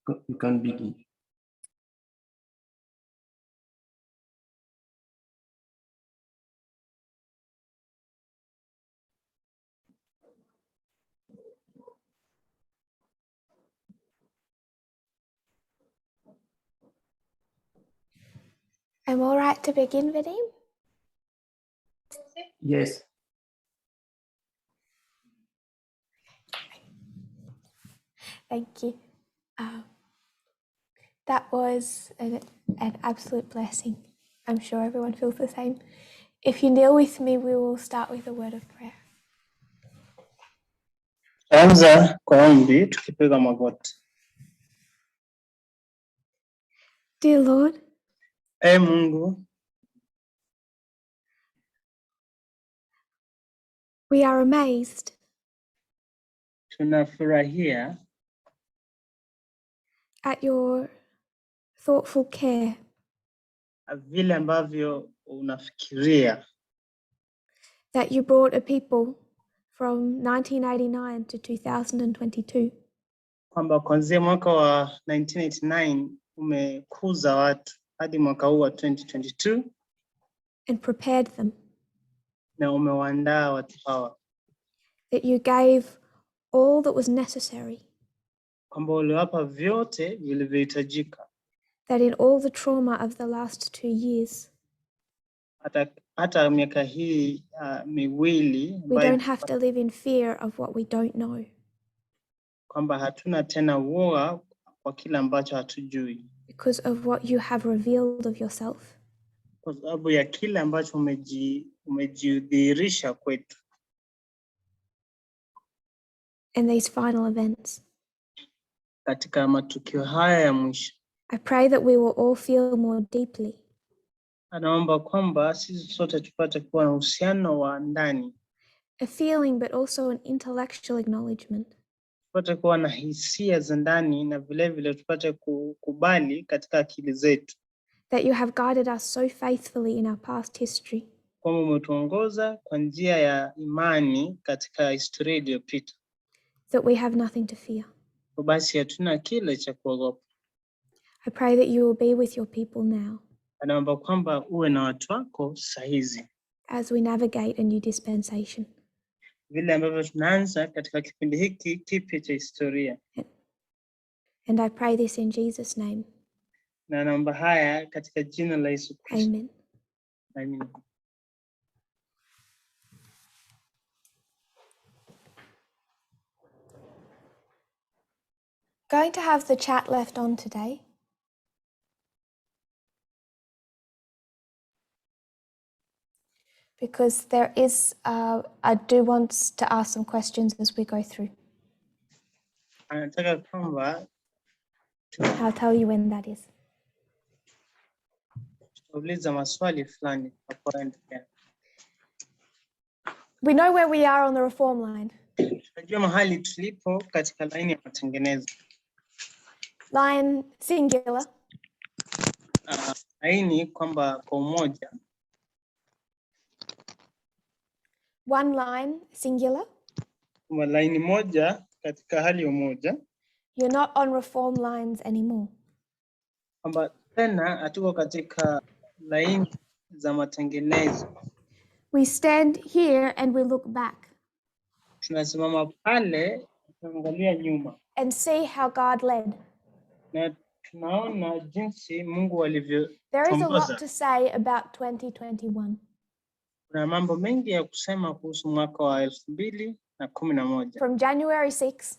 You can begin. I'm all right to begin, Vadim? Yes. Thank you. That was an absolute blessing. I'm sure everyone feels the same. If you kneel with me, we will start with a word of prayer. Anza kwa ombi tukipiga magoti. Dear Lord, Mungu, we are amazed tunafurahia at your thoughtful care vile ambavyo unafikiria that you brought a people from 1989 to 2022 kwamba kuanzia mwaka wa 1989 umekuza watu hadi mwaka huu wa 2022 and prepared them, na umewaandaa watu hawa, that you gave all that was necessary, kwamba uliwapa vyote vilivyohitajika, that in all the trauma of the last 2 years, hata miaka hii miwili we don't have to live in fear of what we don't know, kwamba hatuna tena uoga kwa kile ambacho hatujui, because of what you have revealed of yourself. kwa sababu ya kile ambacho umejidhihirisha kwetu. In these final events, Katika matukio haya ya mwisho, I pray that we will all feel more deeply anaomba kwamba sisi sote tupate kuwa na uhusiano wa ndani, a feeling but also an intellectual acknowledgement tupate kuwa na hisia za ndani na vile vile tupate kukubali katika akili zetu that you have guided us so faithfully in our past history, kwamba umetuongoza kwa njia ya imani katika historia iliyopita, that we have nothing to fear. basi hatuna kile cha kuogopa. I pray that you will be with your people now Anaomba kwamba uwe na watu wako sahizi as we navigate a new dispensation. vile ambavyo tunaanza katika kipindi hiki kipya cha historia, And I pray this in Jesus' name. na naomba haya katika jina la Yesu Kristo. Amen. Amen. Going to have the chat left on today. Because there is, I do want to ask some questions as we go through. Anataka kwamba I'll tell you when that is. tutauliza maswali fulani tunapoendelea. We know where we are on the reform line. Tunajua mahali tulipo katika laini ya matengenezo. Line singular. Laini kwamba kwa umoja. One line singular. Kwa laini moja katika hali ya umoja. You're not on reform lines anymore. Kwamba tena hatuko katika laini za matengenezo. We stand here and we look back. Tunasimama pale tunaangalia nyuma. And see how God led. Na tunaona jinsi Mungu alivyoongoza. There is a lot to say about 2021. Kuna mambo mengi ya kusema kuhusu mwaka wa 2011. From January 6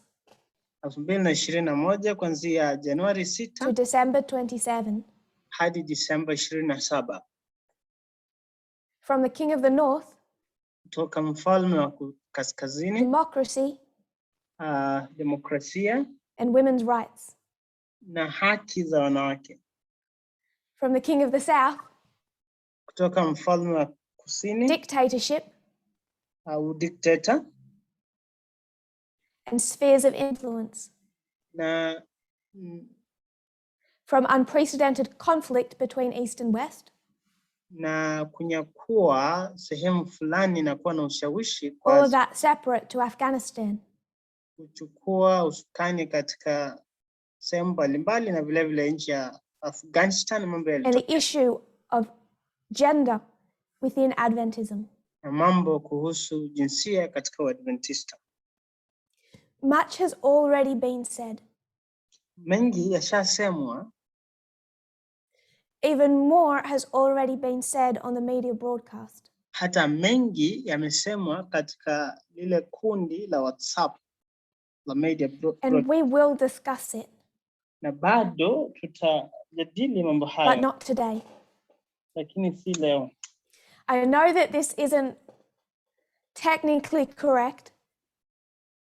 2021 kuanzia Januari 6 to December 27 hadi Disemba 27. From the King of the North, kutoka mfalme wa kaskazini, democracy, demokrasia and women's rights. na haki za wanawake. From the King of the South, kutoka mfalme wa kusini, dictatorship, dictator, and spheres of influence. na from unprecedented conflict between East and West, na kunyakua sehemu fulani na kuwa na ushawishi all kwa of that separate to Afghanistan, kuchukua usukani katika sehemu mbalimbali na vile vile nchi ya Afghanistan, mambo and yalitokea the issue of gender within Adventism. na mambo kuhusu jinsia katika Uadventista. Much has already been said. Mengi yashasemwa, Even more has already been said on the media broadcast. hata mengi yamesemwa katika lile kundi la WhatsApp la media And we will discuss it, na bado tutajadili mambo but hayo, not today. lakini si leo. I know that this isn't technically correct,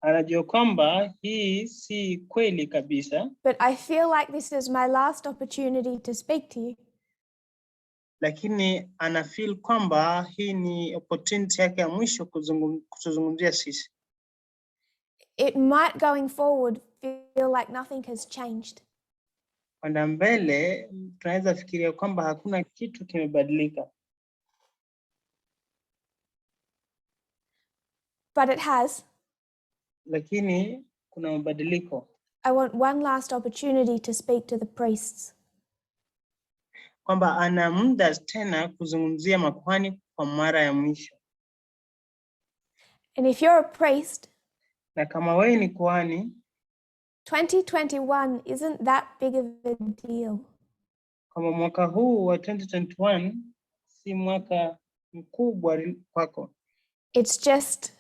Anajua kwamba hii si kweli kabisa, but I feel like this is my last opportunity to speak to you. lakini ana feel kwamba hii ni opportunity yake ya mwisho kutuzungumzia sisi. It might going forward feel like nothing has changed, Kwenda mbele tunaweza fikiria kwamba hakuna kitu kimebadilika, but it has. lakini kuna mabadiliko. I want one last opportunity to speak to the priests. Kwamba ana muda tena kuzungumzia makuhani kwa mara ya mwisho. And if you're a priest, Na kama wewe ni kuhani, 2021 isn't that big of a deal. kama mwaka huu wa 2021 si mwaka mkubwa kwako. It's just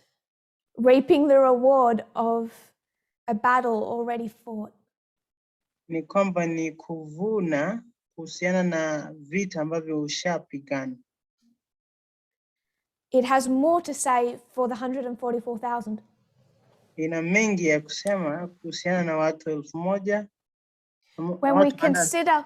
reaping the reward of a battle already fought. Ni kwamba ni kuvuna kuhusiana na vita ambavyo ushapigana. It has more to say for the 144,000. Ina mengi ya kusema kuhusiana na watu 1,000. When we consider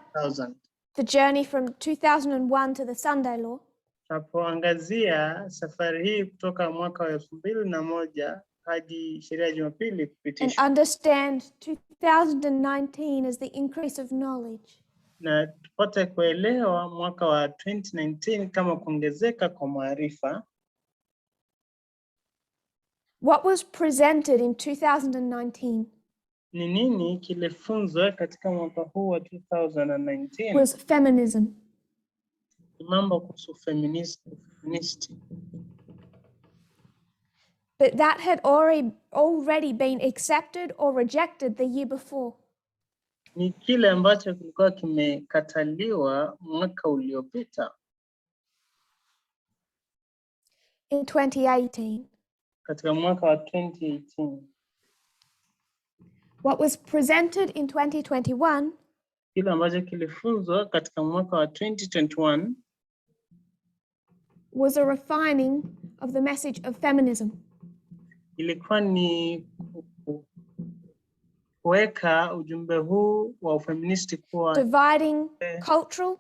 the journey from 2001 to the Sunday law, tunapoangazia safari hii kutoka mwaka wa 2001 hadi sheria ya Jumapili and kupitishwa, understand 2019 as the increase of knowledge, na tupate kuelewa mwaka wa 2019 kama kuongezeka kwa maarifa. what was presented in 2019 Ni nini kilifunzwa katika mwaka huu wa 2019? was feminism. Mambo kuhusu feministi. But that had already been accepted or rejected the year before. Ni kile ambacho kilikuwa kimekataliwa mwaka uliopita. In 2018. Katika mwaka wa 2018. What was presented in 2021 kile ambacho kilifunzwa katika mwaka wa 2021 was a refining of the message of feminism. Ilikuwa ni kuweka ujumbe huu wa ufeministi kuwa dividing cultural,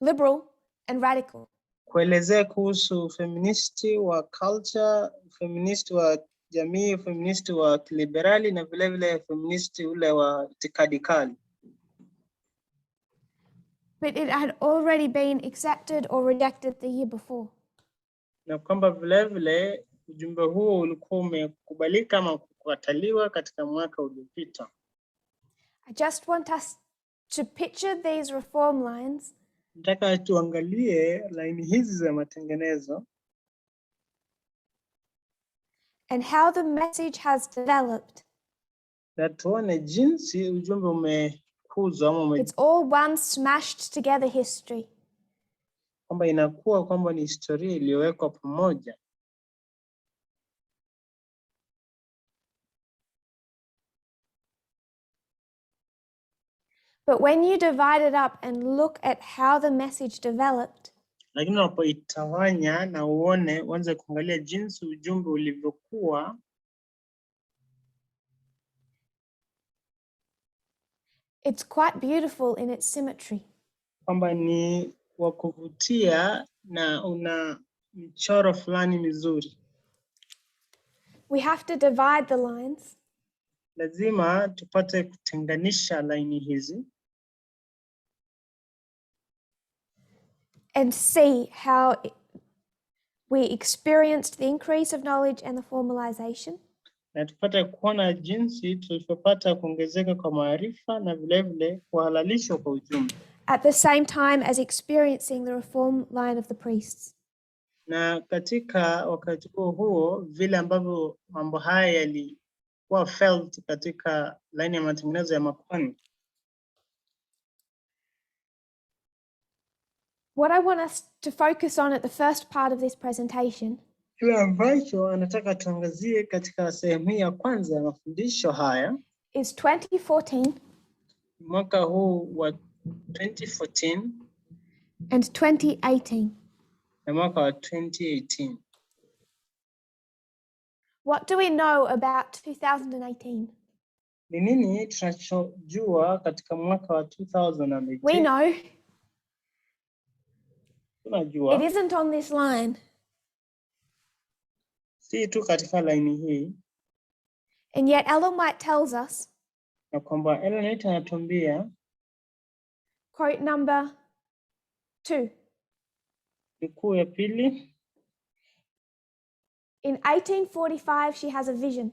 liberal and radical. Kuelezea kuhusu feministi wa culture, feministi wa jamii, feministi wa liberali na vile vile feministi ule wa itikadi kali. But it had already been accepted or rejected the year before. Na kwamba vile vile ujumbe huo ulikuwa umekubalika ama kukataliwa katika mwaka uliopita. I just want us to picture these reform lines. Nataka tuangalie laini hizi za matengenezo and how the message has developed. Na tuone jinsi ujumbe umekuzwa ama It's all one smashed together history. kwamba inakuwa kwamba ni historia iliyowekwa pamoja. But when you divide it up and look at how the message developed, Lakini unapoitawanya na uanze kuangalia jinsi ujumbe ulivyokuwa, it's quite beautiful in its symmetry. Kwamba ni wa kuvutia na una michoro fulani mizuri. We have to divide the lines. Lazima tupate kutenganisha laini hizi. And see how we experienced the increase of knowledge and the formalization. Na tupate kuona jinsi tulivyopata kuongezeka kwa maarifa na vile vile kuhalalishwa kwa ujumbe. At the same time as experiencing the reform line of the priests. Na katika wakati huo vile ambavyo mambo haya yalikuwa felt katika laini ya matengenezo ya makuhani. What I want us to focus on at the first part of this presentation Kile ambacho anataka tuangazie katika sehemu hii ya kwanza ya mafundisho haya is 2014 mwaka huu wa 2014 and 2018. na mwaka wa 2018. What do we know about 2018? Ni nini tunachojua katika mwaka wa 2018? We know Tunajua it isn't on this line. Si tu katika laini hii. And yet Ellen White tells us, Na kwamba Ellen White anatuambia, quote number 2. Nukuu ya pili. In 1845 she has a vision.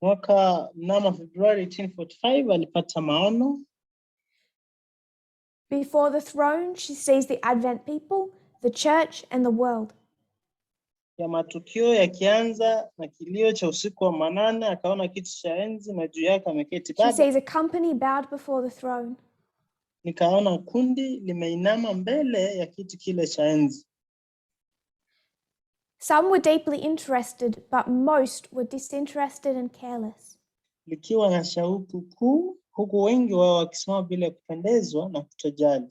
Mwaka mnamo Februari 1845 alipata maono. Before the throne she sees the Advent people, the church and the world. Ya matukio yakianza na kilio cha usiku wa manane, akaona kiti cha enzi na juu yake ameketi She Baba. sees a company bowed before the throne. Nikaona kundi limeinama mbele ya kiti kile cha enzi. Some were deeply interested, but most were disinterested and careless. Likiwa na shauku kuu, huku wengi wao wakisimama bila kupendezwa na kutojali.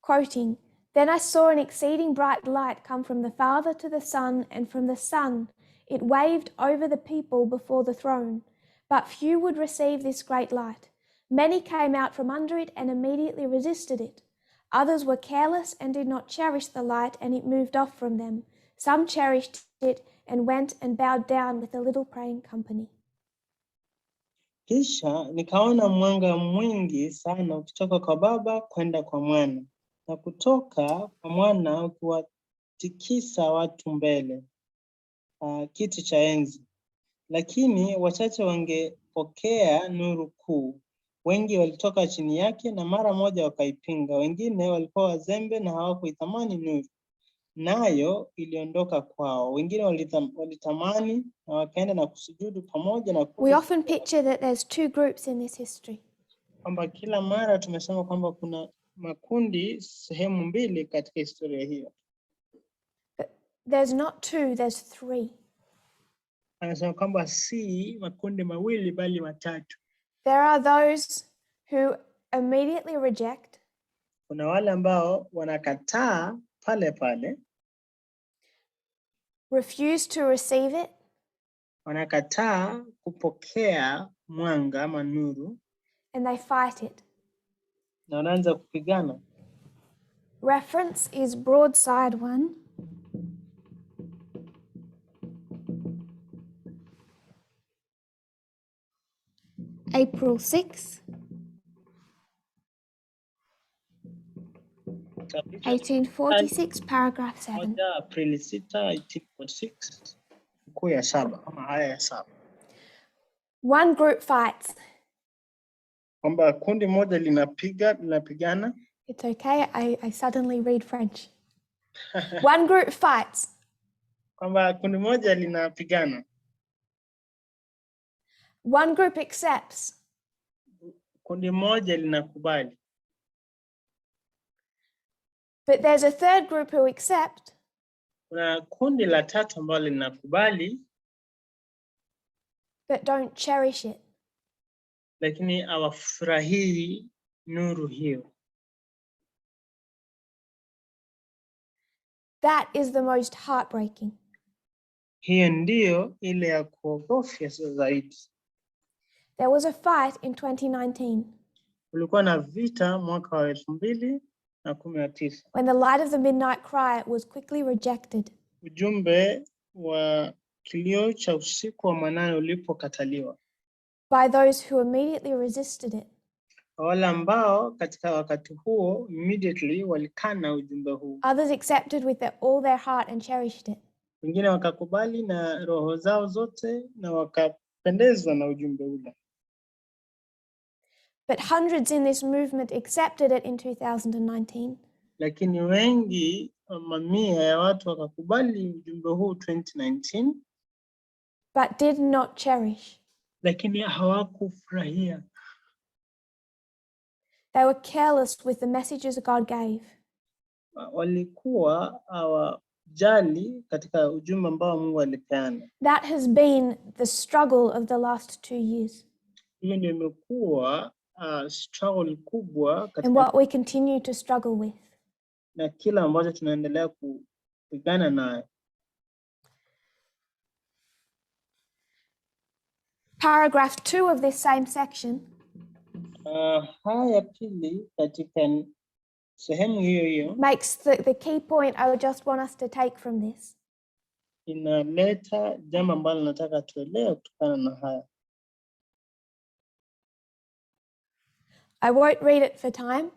Quoting, "Then I saw an exceeding bright light come from the Father to the Son, and from the Son it waved over the people before the throne. But few would receive this great light. Many came out from under it and immediately resisted it. Others were careless and did not cherish the light, and it moved off from them. Some cherished it and went and bowed down with a little praying company." Kisha nikaona mwanga mwingi sana ukitoka kwa Baba kwenda kwa Mwana, na kutoka kwa Mwana ukiwatikisa watu mbele kiti cha enzi. Lakini wachache wangepokea nuru kuu. Wengi walitoka chini yake na mara moja wakaipinga. Wengine walikuwa wazembe na hawakuitamani nuru, nayo iliondoka kwao. Wengine walitamani na wakaenda na kusujudu pamoja na We often picture that there's two groups in this history. Kwamba kila mara tumesema kwamba kuna makundi sehemu mbili katika historia hiyo. But there's not two, there's three. Anasema kwamba si makundi mawili bali matatu. There are those who immediately reject. Kuna wale ambao wanakataa pale pale. Refuse to receive it. Wanakataa kupokea mwanga ama nuru. And they fight it. Na wanaanza kupigana. Reference is broadside 1. April 6, 1846, paragraph 7. Aprili 6, 1846. Nukuu ya 7 ama aya ya 7. One group fights. Kwamba kundi moja linapigana. It's okay, I suddenly read French. One group fights. Kwamba kundi moja linapigana. One group accepts. Kundi moja linakubali. But there's a third group who accept. Kuna kundi la tatu ambalo linakubali. But don't cherish it. Lakini hawafurahii nuru hiyo. That is the most heartbreaking. Hiyo ndio ile ya kuogofya zaidi. There was a fight in 2019. Kulikuwa na vita mwaka wa 2019. When the light of the midnight cry was quickly rejected. Ujumbe wa kilio cha usiku wa manane ulipokataliwa. By those who immediately resisted it. Wale ambao katika wakati huo immediately walikana ujumbe huu. Others accepted with all their heart and cherished it. Wengine wakakubali na roho zao zote na wakapendezwa na ujumbe ule. But hundreds in this movement accepted it in 2019. Lakini wengi, mamia ya watu wakakubali ujumbe huu 2019. But did not cherish. Lakini hawakufurahia. They were careless with the messages God gave. Walikuwa hawajali katika ujumbe ambao Mungu alipeana. That has been the struggle of the last 2 years. Hiyo ndio imekuwa struggle kubwa And katika what we continue to struggle with. na kila ambacho tunaendelea kupigana nayo. Paragraph 2 of this same section Haya ya pili katika sehemu hiyo hiyo makes the key point I would just want us to take from this. inaleta jambo ambalo nataka tuelewe kutokana na haya. I won't read it for time.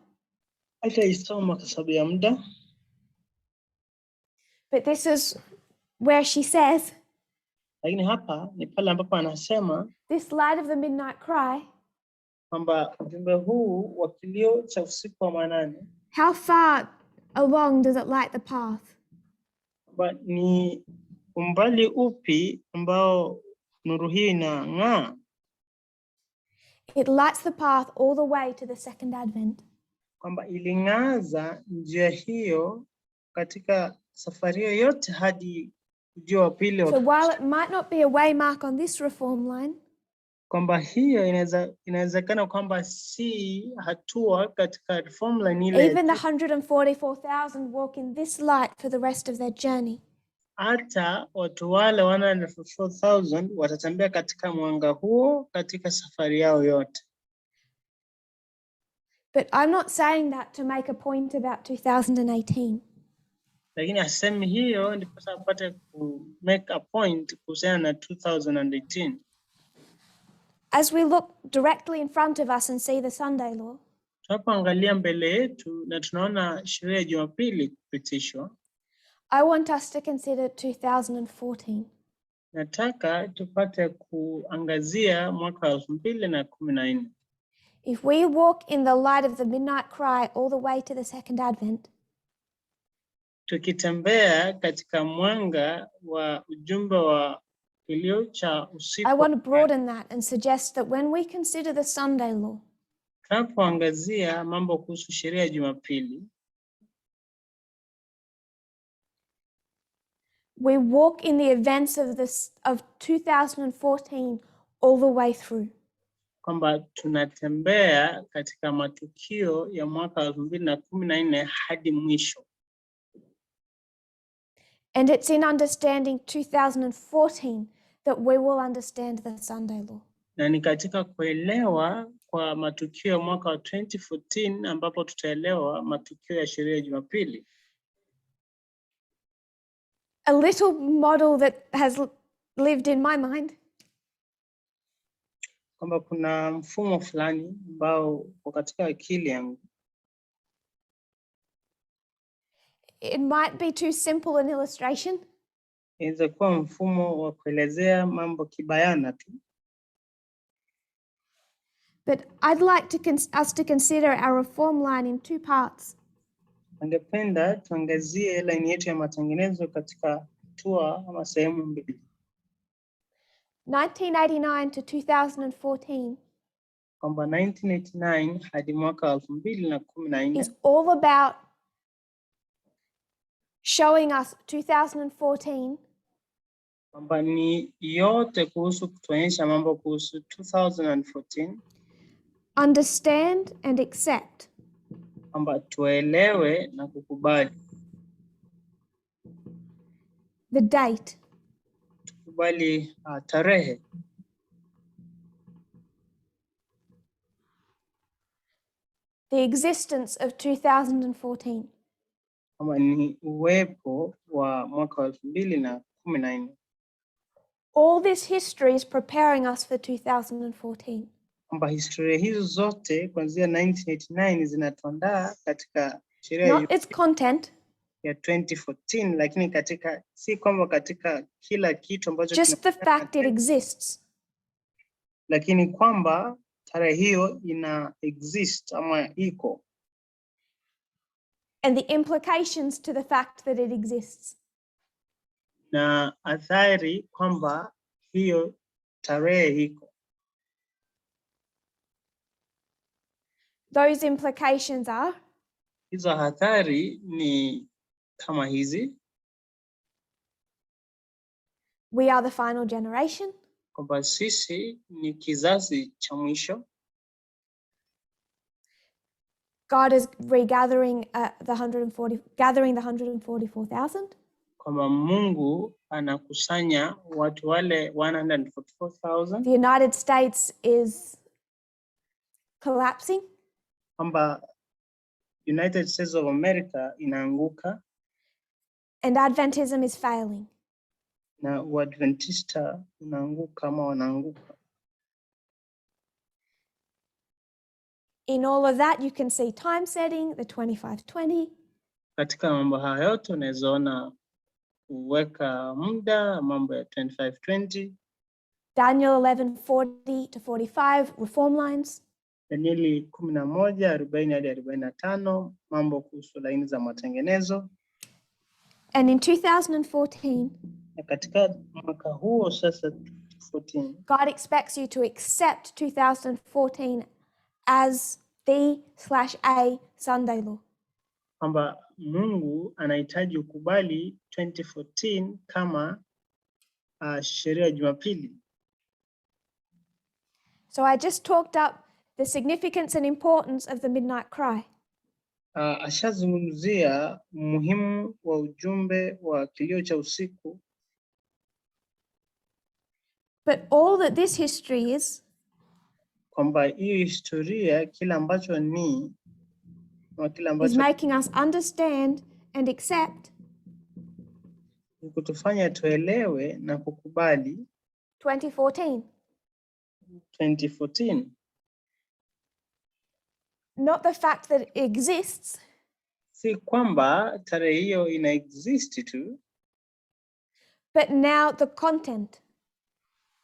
Hataisoma kwa sababu ya muda. But this is where she says, Lakini hapa ni pale ambapo anasema this light of the midnight cry, kwamba ujumbe huu wa kilio cha usiku wa manane, how far along does it light the path? ni umbali upi ambao nuru hii inang'aa? It lights the path all the way to the second advent. Kwamba iling'aza njia hiyo katika safari yote hadi ujio wa pili. So while it might not be a waymark on this reform line, kwamba hiyo inawezekana kwamba si hatua katika reform line ile. Even the 144,000 walk in this light for the rest of their journey. Hata watu wale 144,000 watatembea katika mwanga huo katika safari yao yote. But I'm not saying that to make a point about 2018. Lakini asemi hiyo ndipo sasa apate ku make a point kuhusiana na 2018. As we look directly in front of us and see the Sunday law, tunapoangalia mbele yetu na tunaona sheria ya Jumapili kupitishwa, I want us to consider 2014. Nataka tupate kuangazia mwaka 2014. If we walk in the light of the midnight cry all the way to the second advent, tukitembea katika mwanga wa ujumbe wa kilio cha usiku, I want to broaden that and suggest that when we consider the Sunday law, tunapoangazia mambo kuhusu sheria ya Jumapili, we walk in the events of 2014 all the way through. Kwamba tunatembea katika matukio ya mwaka 2014 hadi mwisho. And it's in understanding 2014 that we will understand the Sunday law. Na ni katika kuelewa kwa matukio ya mwaka wa 2014 ambapo tutaelewa matukio ya sheria ya Jumapili. A little model that has lived in my mind. Kwamba kuna mfumo fulani ambao uko katika akili yangu. It might be too simple an illustration. Inaweza kuwa mfumo wa kuelezea mambo kibayana tu. But I'd like us to consider our reform line in two parts. Ningependa tuangazie line yetu ya matengenezo katika hatua ama sehemu mbili. 1989 to 2014 kwamba 1989 hadi mwaka 2014 is all about showing us 2014 kwamba ni yote kuhusu kutuonyesha mambo kuhusu 2014, understand and accept, kwamba tuelewe na kukubali. the date, Tukubali tarehe, the existence of 2014. kwamba ni uwepo wa mwaka 2014. All this history is preparing us for 2014. Kwamba historia hizo zote kuanzia 1989 zinatuandaa katika sheria Not its content, ya 2014, lakini si kwamba katika kila kitu ambacho just the fact it exists. Lakini kwamba tarehe hiyo ina exist ama iko. And the implications to the fact that it exists. Na athari kwamba hiyo tarehe iko. Those implications are, hizo athari ni kama hizi. We are the final generation. Kwamba sisi ni kizazi cha mwisho. God is regathering gathering the 144,000. Kwamba Mungu anakusanya watu wale 144,000. The United States is collapsing. Kwamba United States of America inaanguka. And Adventism is failing. Na Uadventista unaanguka ama wanaanguka. In all of that, you can see time setting, the 25-20. Katika mambo haya yote unaweza ona kuweka muda, mambo ya 25-20. Daniel 11:40-45, reform lines. Danieli 11:40 hadi 45, mambo kuhusu laini za matengenezo. And in 2014, na katika mwaka huo sasa 2014, God expects you to accept 2014 as the/a Sunday law. Kwamba Mungu anahitaji ukubali 2014 kama sheria ya Jumapili. So I just talked up the significance and importance of the midnight cry. Ashazungumzia muhimu wa ujumbe wa kilio cha usiku. But all that this history is, kwamba hiyo historia kila ambacho ni is making us understand and accept kutufanya tuelewe na kukubali 2014. Not the fact that it exists, si kwamba tarehe hiyo ina exist tu, but now the content.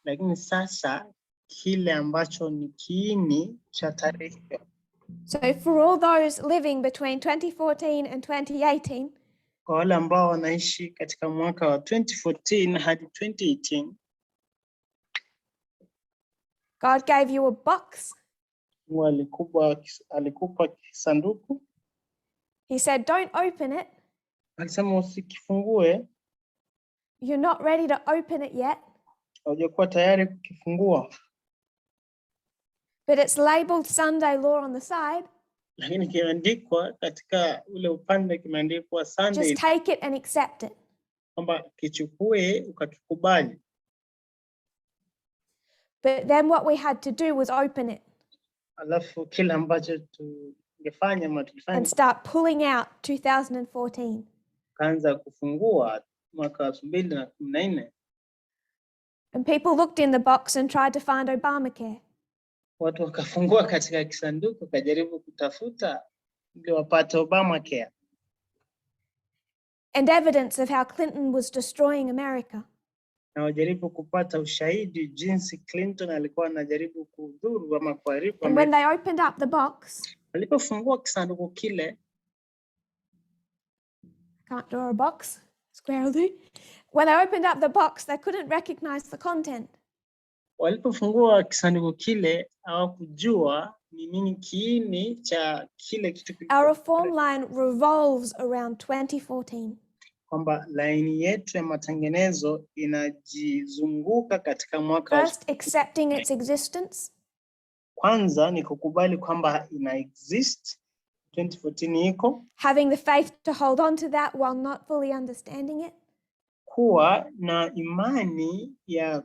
Lakini sasa kile ambacho ni kiini cha tarehe hiyo. So for all those living between 2014 and 2018, kwa wale ambao wanaishi katika mwaka wa 2014 hadi 2018, God gave you a box. Alikupa kisanduku. He said, don't open it. Alisema usikifungue. You're not ready to open it yet. Haujakuwa tayari kukifungua. But it's labeled Sunday law on the side. Lakini kimeandikwa katika ule upande kimeandikwa Sunday. Just take it and accept it. Kwamba kichukue ukakikubali. But then what we had to do was open it. Alafu kila ambacho tungefanya and start pulling out 2014. Kaanza kufungua mwaka 2014. And people looked in the box and tried to find Obamacare. Watu wakafungua katika kisanduku kajaribu kutafuta ili wapate Obamacare. And evidence of how Clinton was destroying America. Na wajaribu kupata ushahidi jinsi Clinton alikuwa anajaribu kudhuru ama kuharibu. And when they opened up the box, walipofungua kisanduku kile, can't draw a box, square will do. When they opened up the box, they couldn't recognize the content. Walipofungua kisanduku kile, hawakujua ni nini kiini cha kile kitu. Our reform line revolves around 2014. Kwamba laini yetu ya matengenezo inajizunguka katika mwaka. First, accepting its existence. Kwanza ni kukubali kwamba ina exist. 2014 iko. Having the faith to hold on to that while not fully understanding it. Kuwa na imani ya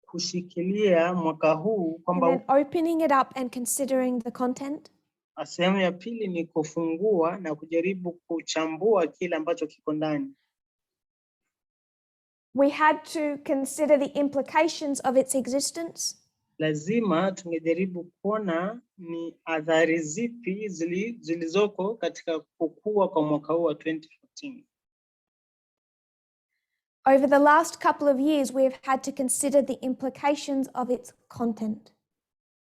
kushikilia mwaka huu kwamba. And then opening it up and considering the content. Sehemu ya pili ni kufungua na kujaribu kuchambua kile ambacho kiko ndani. We had to consider the implications of its existence. Lazima tungejaribu kuona ni athari zipi zilizoko katika kukua kwa mwaka huu wa 2014. Over the last couple of years, we have had to consider the implications of its content.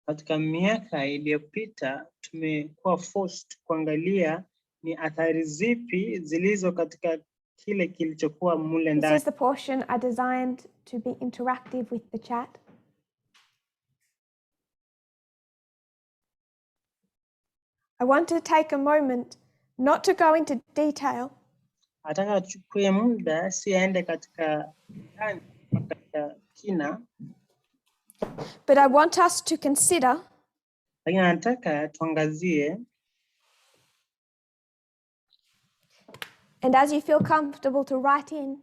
Katika miaka iliyopita tumekuwa forced kuangalia ni athari zipi zilizo katika kile kilichokuwa mule This ndani. is the portion I designed to be interactive with the chat. I want to take a moment not to go into detail, Nataka achukue muda si aende katika kina, but I want us to consider lakini nataka tuangazie, and as you feel comfortable to write in,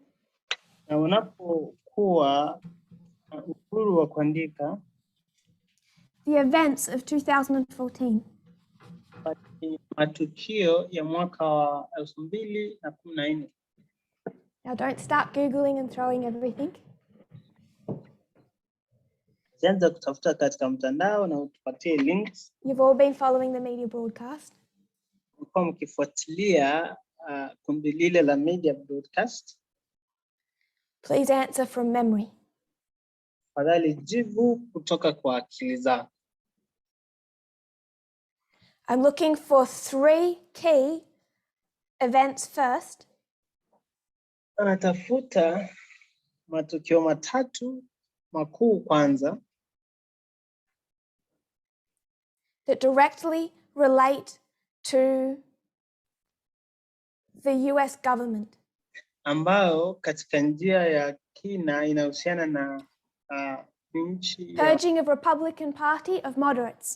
na unapokuwa uhuru wa kuandika, the events of 2014. matukio ya mwaka wa 2014. Now don't start Googling and throwing everything. Usianze kutafuta katika mtandao na utupatie links. You've all been following the media broadcast. Mko mkifuatilia kundi lile la media broadcast. Please answer from memory. Fadhali jibu kutoka kwa akili zako. I'm looking for 3 key events first. Anatafuta matukio matatu makuu kwanza that directly relate to the US government. ambayo katika njia ya kina inahusiana na nchi ya Purging of Republican Party of moderates.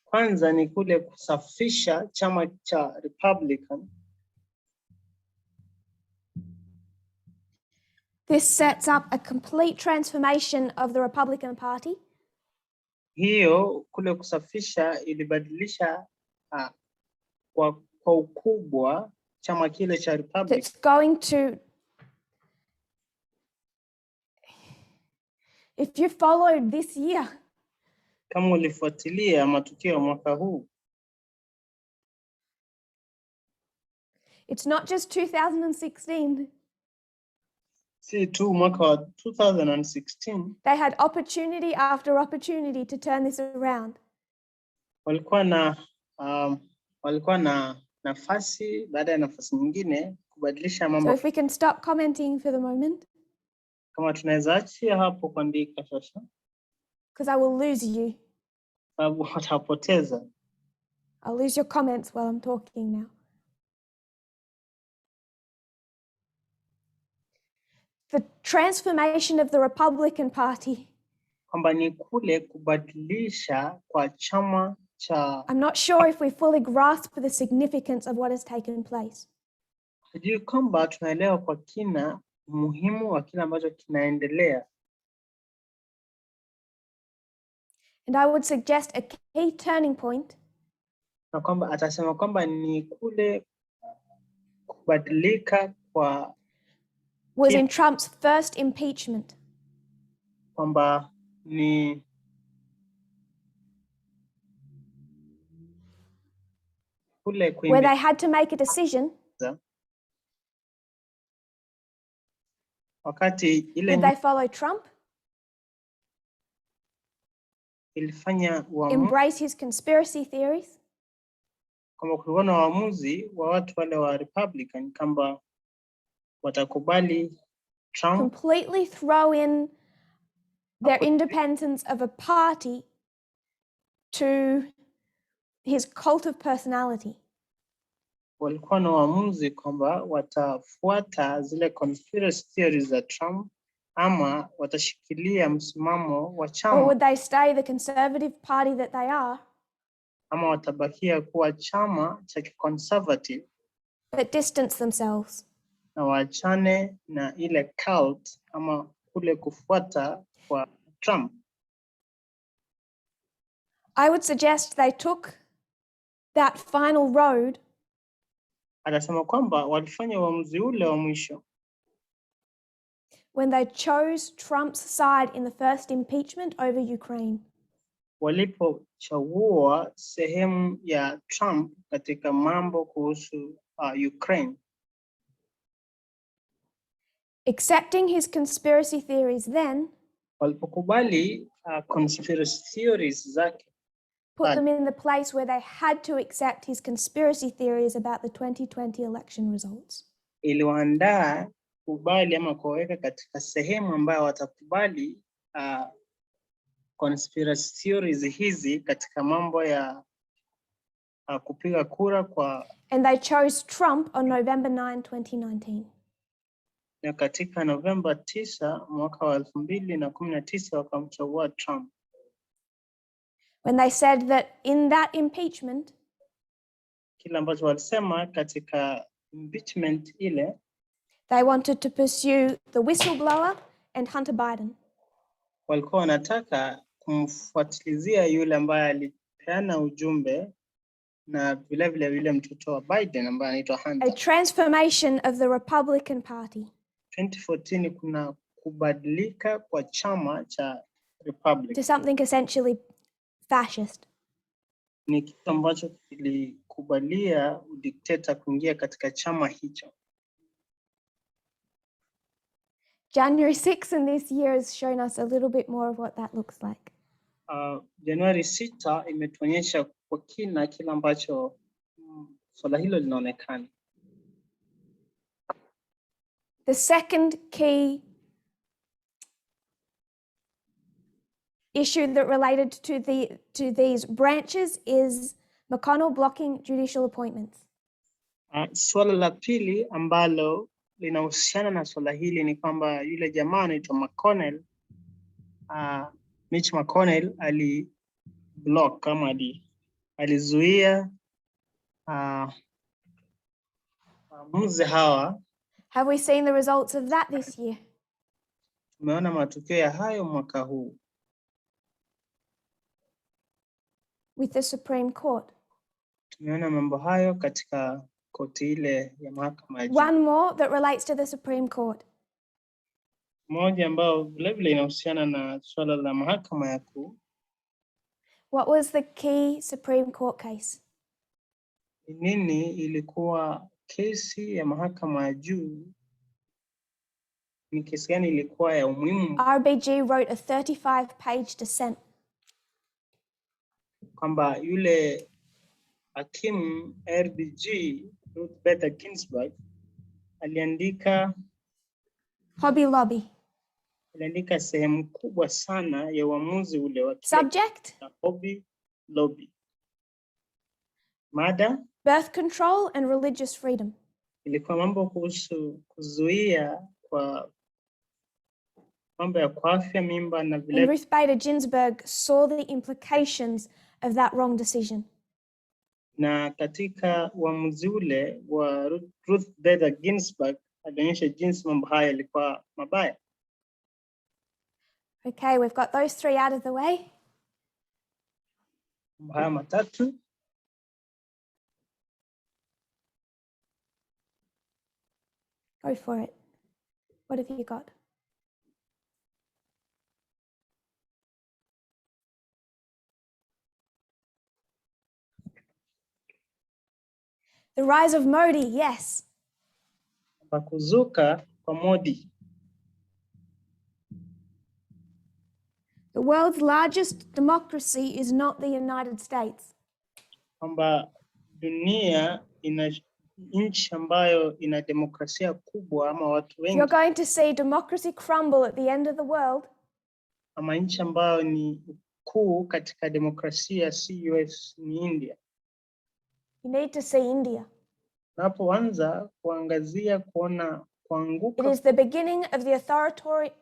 Kwanza ni kule kusafisha chama cha Republican. This sets up a complete transformation of the Republican Party. Hiyo kule kusafisha ilibadilisha kwa ukubwa chama kile cha Republican. That's going to, if you followed this year, kama ulifuatilia matukio ya mwaka huu, it's not just 2016. si tu mwaka wa 2016. They had opportunity after opportunity to turn this around. Walikuwa na nafasi baada ya nafasi nyingine kubadilisha mambo. So if we can stop commenting for the moment. Kama tunaweza achia hapo kuandika sasa. Because I will lose you. Sababu watapoteza. I'll lose your comments while I'm talking now. The transformation of the Republican Party. Kwamba ni kule kubadilisha kwa chama cha. I'm not sure if we fully grasp the significance of what has taken place. Sijui kwamba tunaelewa kwa kina umuhimu wa kile ambacho kinaendelea. And I would suggest a key turning point. Na kwamba atasema kwamba ni kule kubadilika kwa was in Trump's first impeachment. Kwamba ni kule where they had to make a decision. Wakati ile did they follow Trump? ilifanya Embrace his conspiracy theories? Kama kulikuwa na uamuzi wa watu wale wa Republican kwamba watakubali Trump, completely throw in their independence of a party to his cult of personality. Walikuwa na uamuzi kwamba watafuata zile conspiracy theories za Trump ama watashikilia msimamo wa chama. Or would they stay the conservative party that they are? Ama watabakia kuwa chama cha conservative. That distance themselves. Na waachane na ile cult ama kule kufuata kwa Trump. I would suggest they took that final road. Anasema kwamba walifanya uamuzi ule wa mwisho when they chose Trump's side in the first impeachment over Ukraine. Walipochagua sehemu ya Trump katika mambo kuhusu Ukraine. Accepting his conspiracy theories then walipokubali conspiracy theories zake, put them in the place where they had to accept his conspiracy theories about the 2020 election results. iliwaandaa kubali ama kuweka katika sehemu ambayo watakubali conspiracy theories hizi katika mambo ya kupiga kura kwa. And they chose Trump on November 9, 2019. Na katika Novemba 9 mwaka wa 2019 wakamchagua Trump. When they said that in that impeachment, kile ambacho walisema katika impeachment ile, they wanted to pursue the whistleblower and Hunter Biden. Walikuwa wanataka kumfuatilizia yule ambaye alipeana ujumbe na vile vile yule mtoto wa Biden ambaye anaitwa Hunter. A transformation of the Republican Party. 2014 kuna kubadilika kwa chama cha Republican to something essentially fascist. Ni kitu ambacho kilikubalia udikteta kuingia katika chama hicho. January 6 in this year has shown us a little bit more of what that looks like. Januari 6 imetuonyesha kwa kina kile ambacho swala hilo linaonekana. The second key issue that related to these branches is McConnell blocking judicial appointments. Swala la pili ambalo linahusiana na swala hili ni kwamba yule jamaa anaitwa McConnell, Mitch McConnell block kama alizuia waamuzi hawa. Have we seen the results of that this year? Tumeona matokeo ya hayo mwaka huu. With the Supreme Court. Tumeona mambo hayo katika koti ile ya mahakama ya juu. One more that relates to the Supreme Court. Moja ambao vile vile inahusiana na swala la mahakama ya kuu. What was the key Supreme Court case? Nini ilikuwa kesi ya mahakama ya juu? Ni kesi gani ilikuwa ya umuhimu? RBG wrote a 35-page dissent. Kwamba yule hakimu RBG, Ruth Bader Ginsburg, aliandika Hobby Lobby. Aliandika sehemu kubwa sana ya uamuzi ule wa subject Hobby Lobby. Mada birth control and religious freedom. Ilikuwa mambo kuhusu kuzuia kwa mambo ya afya mimba na vile. And Ruth Bader Ginsburg saw the implications of that wrong decision. Na katika uamuzi ule wa Ruth Bader Ginsburg alionyesha jinsi mambo haya yalikuwa mabaya. Okay, we've got those three out of the way. Haya matatu. Go for it. What have you got? The rise of Modi, yes. Kuzuka kwa Modi. The world's largest democracy is not the United States. Kwamba dunia ina nchi ambayo ina demokrasia kubwa ama watu wengi. You're going to see democracy crumble at the end of the world. Ama nchi ambayo ni kuu katika demokrasia si US ni India. You need to see India. Napoanza kuangazia kuona kuanguka. It is the beginning of the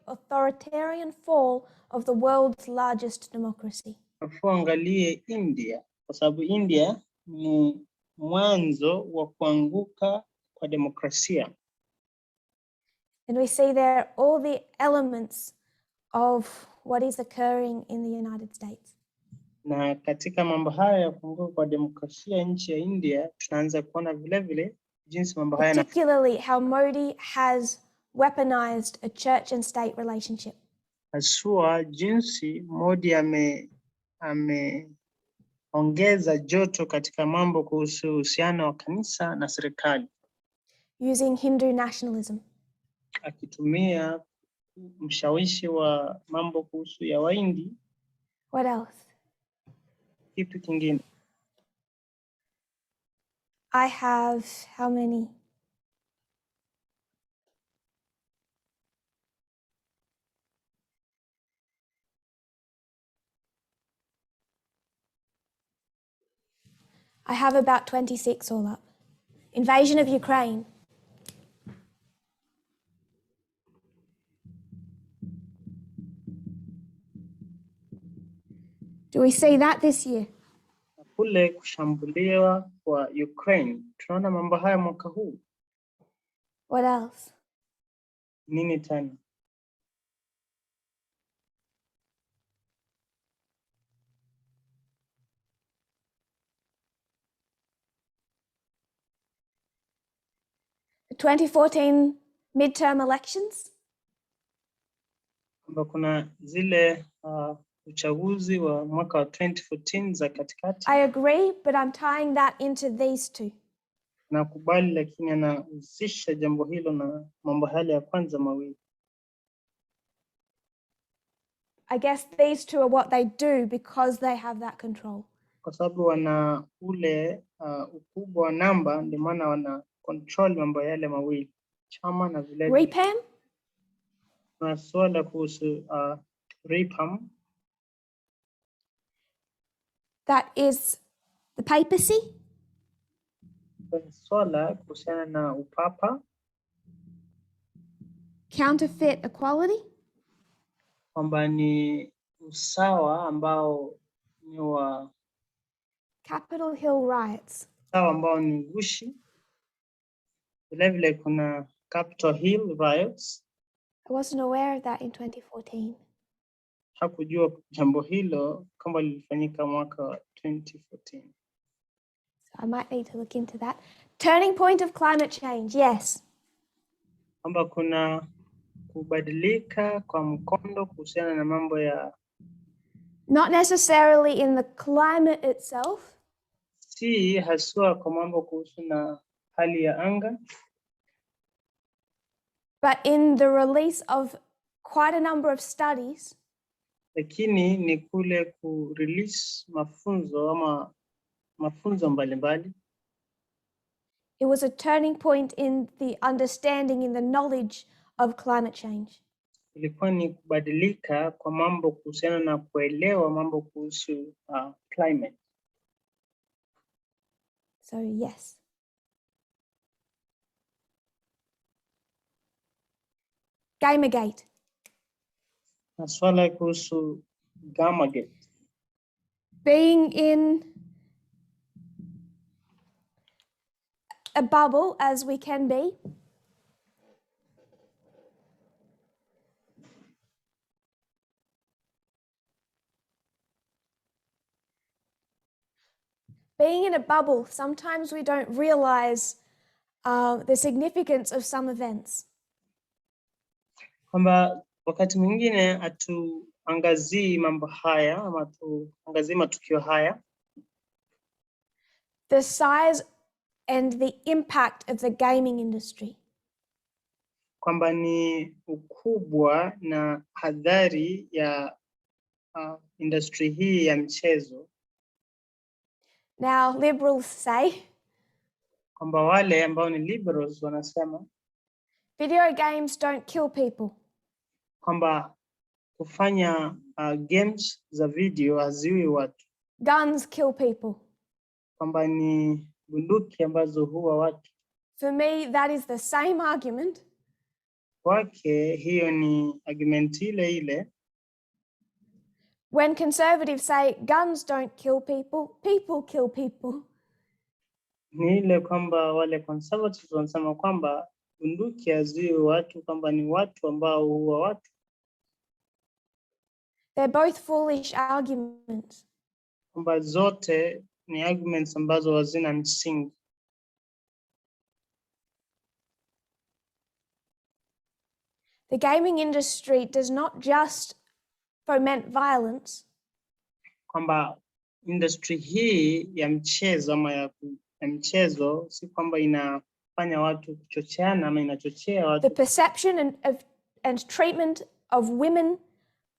authoritarian fall of the world's largest democracy. Angalie India kwa sababu India ni mwanzo wa kuanguka kwa demokrasia. And we see there all the elements of what is occurring in the United States. Na katika mambo haya ya kuanguka kwa demokrasia nchi ya India tunaanza kuona vile vile jinsi mambo haya particularly how Modi has weaponized a church and state relationship. Haswa jinsi Modi ameongeza joto katika mambo kuhusu uhusiano wa kanisa na serikali. Using Hindu nationalism. akitumia mshawishi wa mambo kuhusu ya Wahindi. What else? Kitu kingine. I have how many? I have about 26 all up. Invasion of Ukraine. Do we see that this year? Kule kushambuliwa kwa Ukraine. Tunaona mambo haya mwaka huu. What else? Nini tena? The 2014 midterm elections. Kuna zile uchaguzi wa mwaka wa 2014 za katikati. I agree, but I'm tying that into these two. Nakubali, lakini anahusisha jambo hilo na mambo hali ya kwanza mawili. I guess these two are what they do because they have that control. Kwa sababu wana ule ukubwa wa namba, ndio maana wana control mambo yale mawili. Chama na vile. Repam? Na swala kuhusu Repam. That is the papacy. Swala kuhusiana na upapa. Counterfeit equality. Kwamba ni usawa ambao ni wa Capitol Hill riots. Usawa ambao ni gushi. Vile vile kuna Capitol Hill riots. I wasn't aware of that in 2014. Hakujua jambo hilo kama lilifanyika mwaka wa 2014. So I might need to look into that. Turning point of climate change, yes. Kwamba kuna kubadilika kwa mkondo kuhusiana na mambo ya not necessarily in the climate itself. Si haswa kwa mambo kuhusu na hali ya anga. But in the release of quite a number of studies. Lakini ni kule ku-release mafunzo ama mafunzo mbalimbali. It was a turning point in the understanding, in the knowledge of climate change. Ilikuwa ni kubadilika kwa mambo kuhusiana na kuelewa mambo kuhusu climate. So yes. Gamergate. Na swala kuhusu Gamergate. Being in a bubble as we can be. Being in a bubble, sometimes we don't realize the significance of some events. Kwamba wakati mwingine hatuangazii mambo haya ama tuangazii matukio haya. The size and the impact of the gaming industry. Kwamba ni ukubwa na hadhari ya industry hii ya mchezo. Now liberals say kwamba wale ambao ni liberals wanasema video games don't kill people. Kwamba kufanya games za video haziui watu. Guns kill people. Kwamba ni bunduki ambazo huwa watu. For me, that is the same argument. Kwake hiyo ni argument ile ile. When conservatives say guns don't kill people, people kill people. Ni ile kwamba wale conservatives wanasema kwamba bunduki haziui watu, kwamba ni watu ambao huwa watu. They're both foolish arguments. Kwamba zote ni arguments ambazo hazina msingi. The gaming industry does not just foment violence. Kwamba industry hii ya mchezo ama ya mchezo si kwamba inafanya watu kuchocheana ama inachochea watu. The perception and treatment of women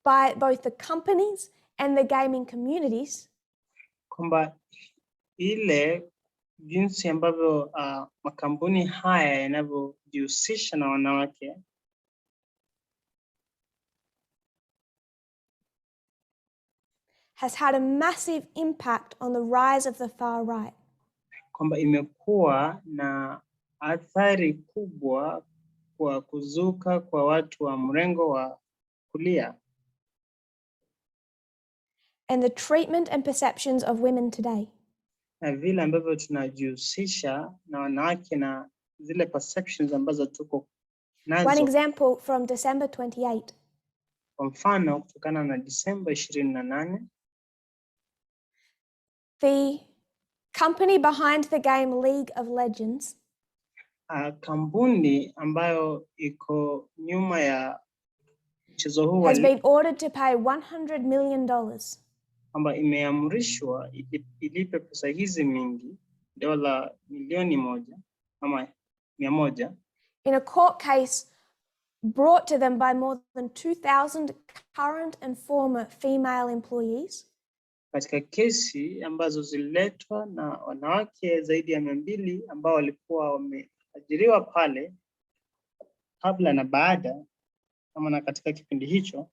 by both the companies and the gaming communities. Kwamba ile jinsi ambavyo makampuni haya yanavyojihusisha na wanawake has had a massive impact on the rise of the far right. Kwamba imekuwa na athari kubwa kwa kuzuka kwa watu wa mrengo wa kulia. And the treatment and perceptions of women today. Na vile ambavyo tunajihusisha na wanawake na zile perceptions ambazo tuko nazo. One example from December 28. Kwa mfano kutokana na Disemba 28. The company behind the game League of Legends. Kampuni ambayo iko nyuma ya mchezo huu has been ordered to pay $100 million. Kwamba imeamrishwa ilipe pesa hizi mingi, dola milioni 1 ama 100. In a court case brought to them by more than 2,000 current and former female employees. Katika kesi ambazo zililetwa na wanawake zaidi ya 200 ambao walikuwa wameajiriwa pale kabla na baada kama na katika kipindi hicho.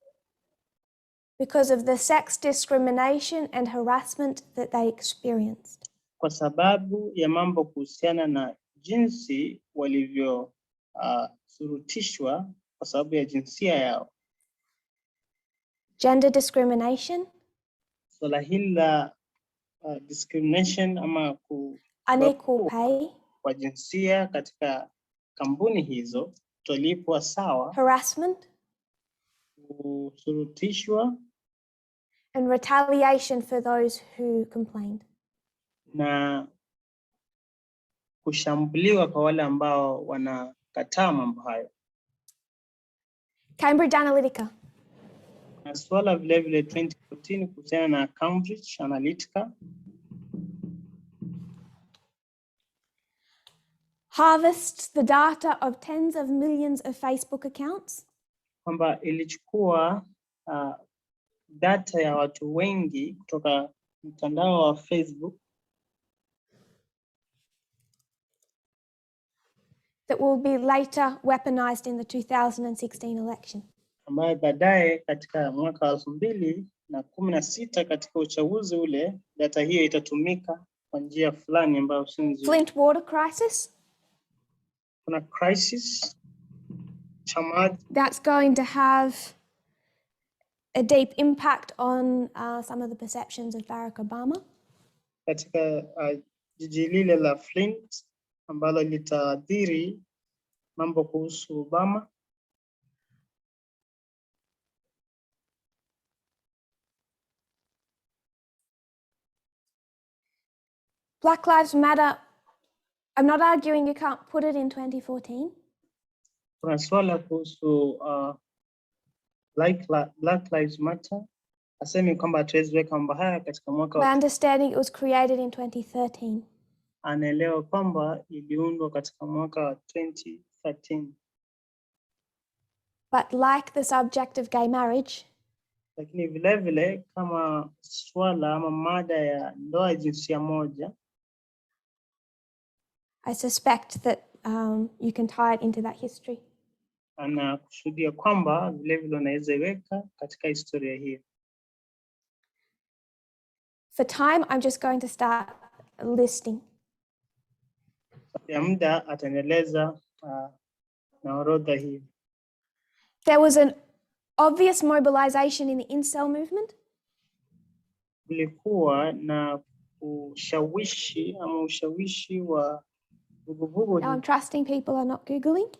Because of the sex discrimination and harassment that they experienced. Kwa sababu ya mambo kuhusiana na jinsi walivyo surutishwa kwa sababu ya jinsia yao. Gender discrimination. Swala hili la discrimination ama unequal pay. Kwa jinsia katika kampuni hizo tolipwa sawa. Harassment. Kusurutishwa. And retaliation for those who complained. Na kushambuliwa kwa wale ambao wanakataa mambo hayo. Cambridge Analytica. Na swala vile vile 2014 kuhusiana na Cambridge Analytica. Harvest the data of tens of millions of Facebook accounts. Kwamba ilichukua data ya watu wengi kutoka mtandao wa Facebook. That will be later weaponized in the 2016 election. Ambayo baadaye katika mwaka wa 2016 katika uchaguzi ule data hiyo itatumika kwa njia fulani ambayo si nzuri. Flint water crisis. Kuna crisis cha maji. That's going to have a deep impact on some of the perceptions of Barack Obama. Katika jiji lile la Flint ambalo litaathiri mambo kuhusu Obama. Black Lives Matter. I'm not arguing you can't put it in 2014. Kuna swala kuhusu Black Lives Matter. Asemi kwamba hatuwezi weka mambo haya katika mwaka wa. My understanding it was created in 2013. Anaelewa kwamba iliundwa katika mwaka wa 2013. But like the subject of gay marriage. Lakini vile vile kama swala ama mada ya ndoa jinsia moja. I suspect that you can tie it into that history. Anakusudia kwamba vile vile unaweza iweka katika historia hiyo. For time, I'm just going to start listing. Ya muda ataendeleza na orodha hii. There was an obvious mobilization in the incel movement. Kulikuwa na ushawishi ama ushawishi wa vuguvugu. Now I'm trusting people are not Googling.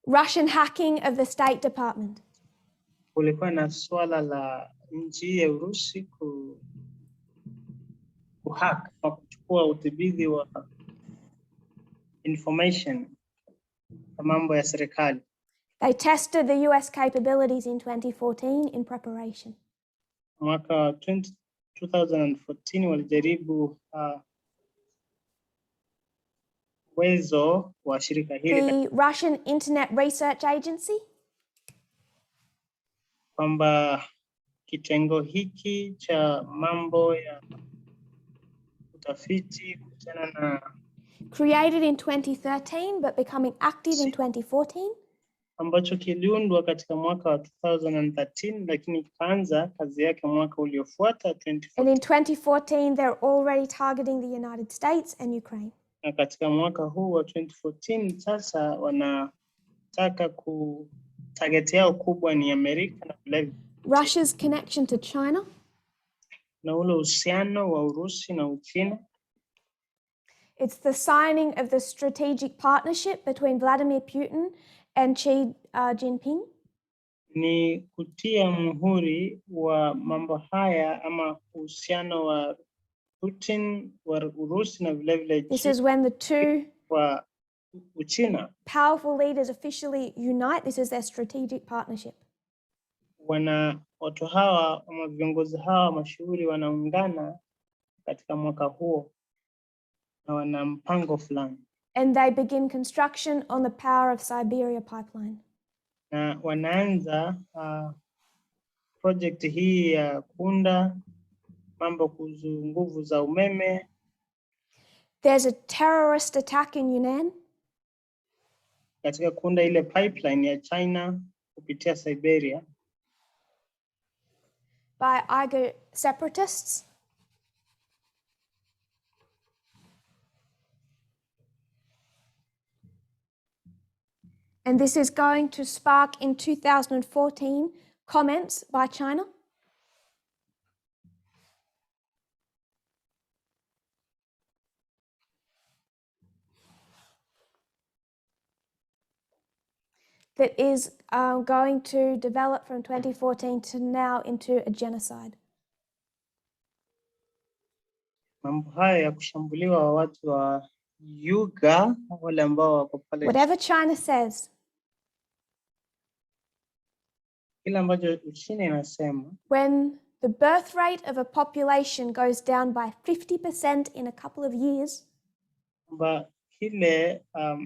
Russian hacking of the State Department. Kulikuwa na swala la nchi ya Urusi kuhack na kuchukua udhibiti wa information ya mambo ya serikali. They tested the US capabilities in 2014 in preparation. Mwaka 2014 walijaribu uwezo wa shirika hili The Russian Internet Research Agency kwamba kitengo hiki cha mambo ya utafiti kuhusiana na created in 2013 but becoming active in 2014. Ambacho kiliundwa katika mwaka wa 2013 lakini kaanza kazi yake mwaka uliofuata 2014. And in 2014 they're already targeting the United States and Ukraine. Na katika mwaka huu wa 2014 sasa wanataka target yao kubwa ni Amerika na vile Russia's connection to China. Na ule uhusiano wa Urusi na Uchina. It's the signing of the strategic partnership between Vladimir Putin and Xi Jinping. Ni kutia muhuri wa mambo haya ama uhusiano wa Putin wa Urusi na vile vile This is when the two wa Uchina powerful leaders officially unite. This is their strategic partnership. Watu hawa ama viongozi hawa mashuhuri wanaungana katika mwaka huo na wana mpango fulani. And they begin construction on the Power of Siberia pipeline. Na wanaanza project hii ya kuunda mambo kuhusu nguvu za umeme. There's a terrorist attack in Yunnan. Katika kuunda ile pipeline ya China kupitia Siberia. By Uyghur separatists. And this is going to spark in 2014 comments by China. That is going to develop from 2014 to now into a genocide. Mambo haya ya kushambuliwa wa watu wa Uyghur wale ambao wako pale. Whatever China says. Kila ambacho Uchina inasema. When the birth rate of a population goes down by 50% in a couple of years. Kwamba kile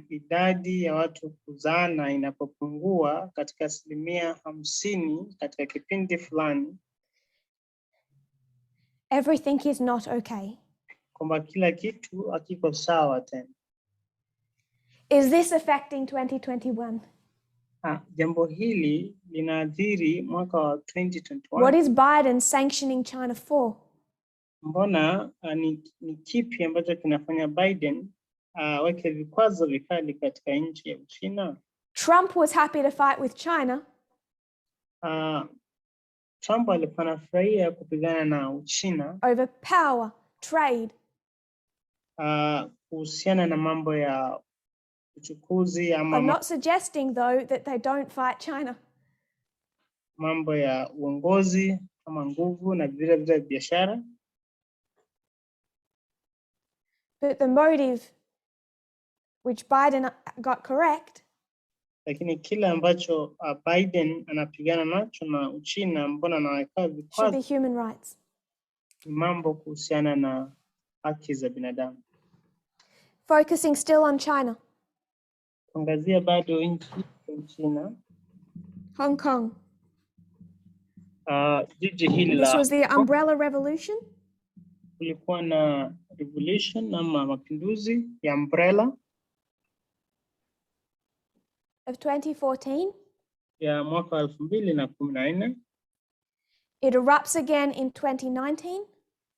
idadi ya watu kuzana inapopungua katika 50% katika kipindi fulani. Everything is not okay. Kwamba kila kitu hakiko sawa tena. Is this affecting 2021? Jambo hili linaathiri mwaka wa 2021. What is Biden sanctioning China for? Mbona ni kipi ambacho kinafanya Biden weke vikwazo vikali katika nchi ya Uchina? Trump was happy to fight with China. Trump alikuwa anafurahia kupigana na Uchina over power, trade. Kuhusiana na mambo ya uchukuzi ama I'm not suggesting though that they don't fight China. Mambo ya uongozi kama nguvu na vile vile biashara. But the motive which Biden got correct. Lakini kile ambacho Biden anapigana nacho na Uchina mbona anaweka vikwazo. Should be human rights. Mambo kuhusiana na haki za binadamu. Focusing still on China. Angazia bado nchi ya China. Hong Kong. Jiji hili la. This was the umbrella revolution. Kulikuwa na revolution ama mapinduzi ya umbrella. Of 2014. Ya mwaka 2014. It erupts again in 2019.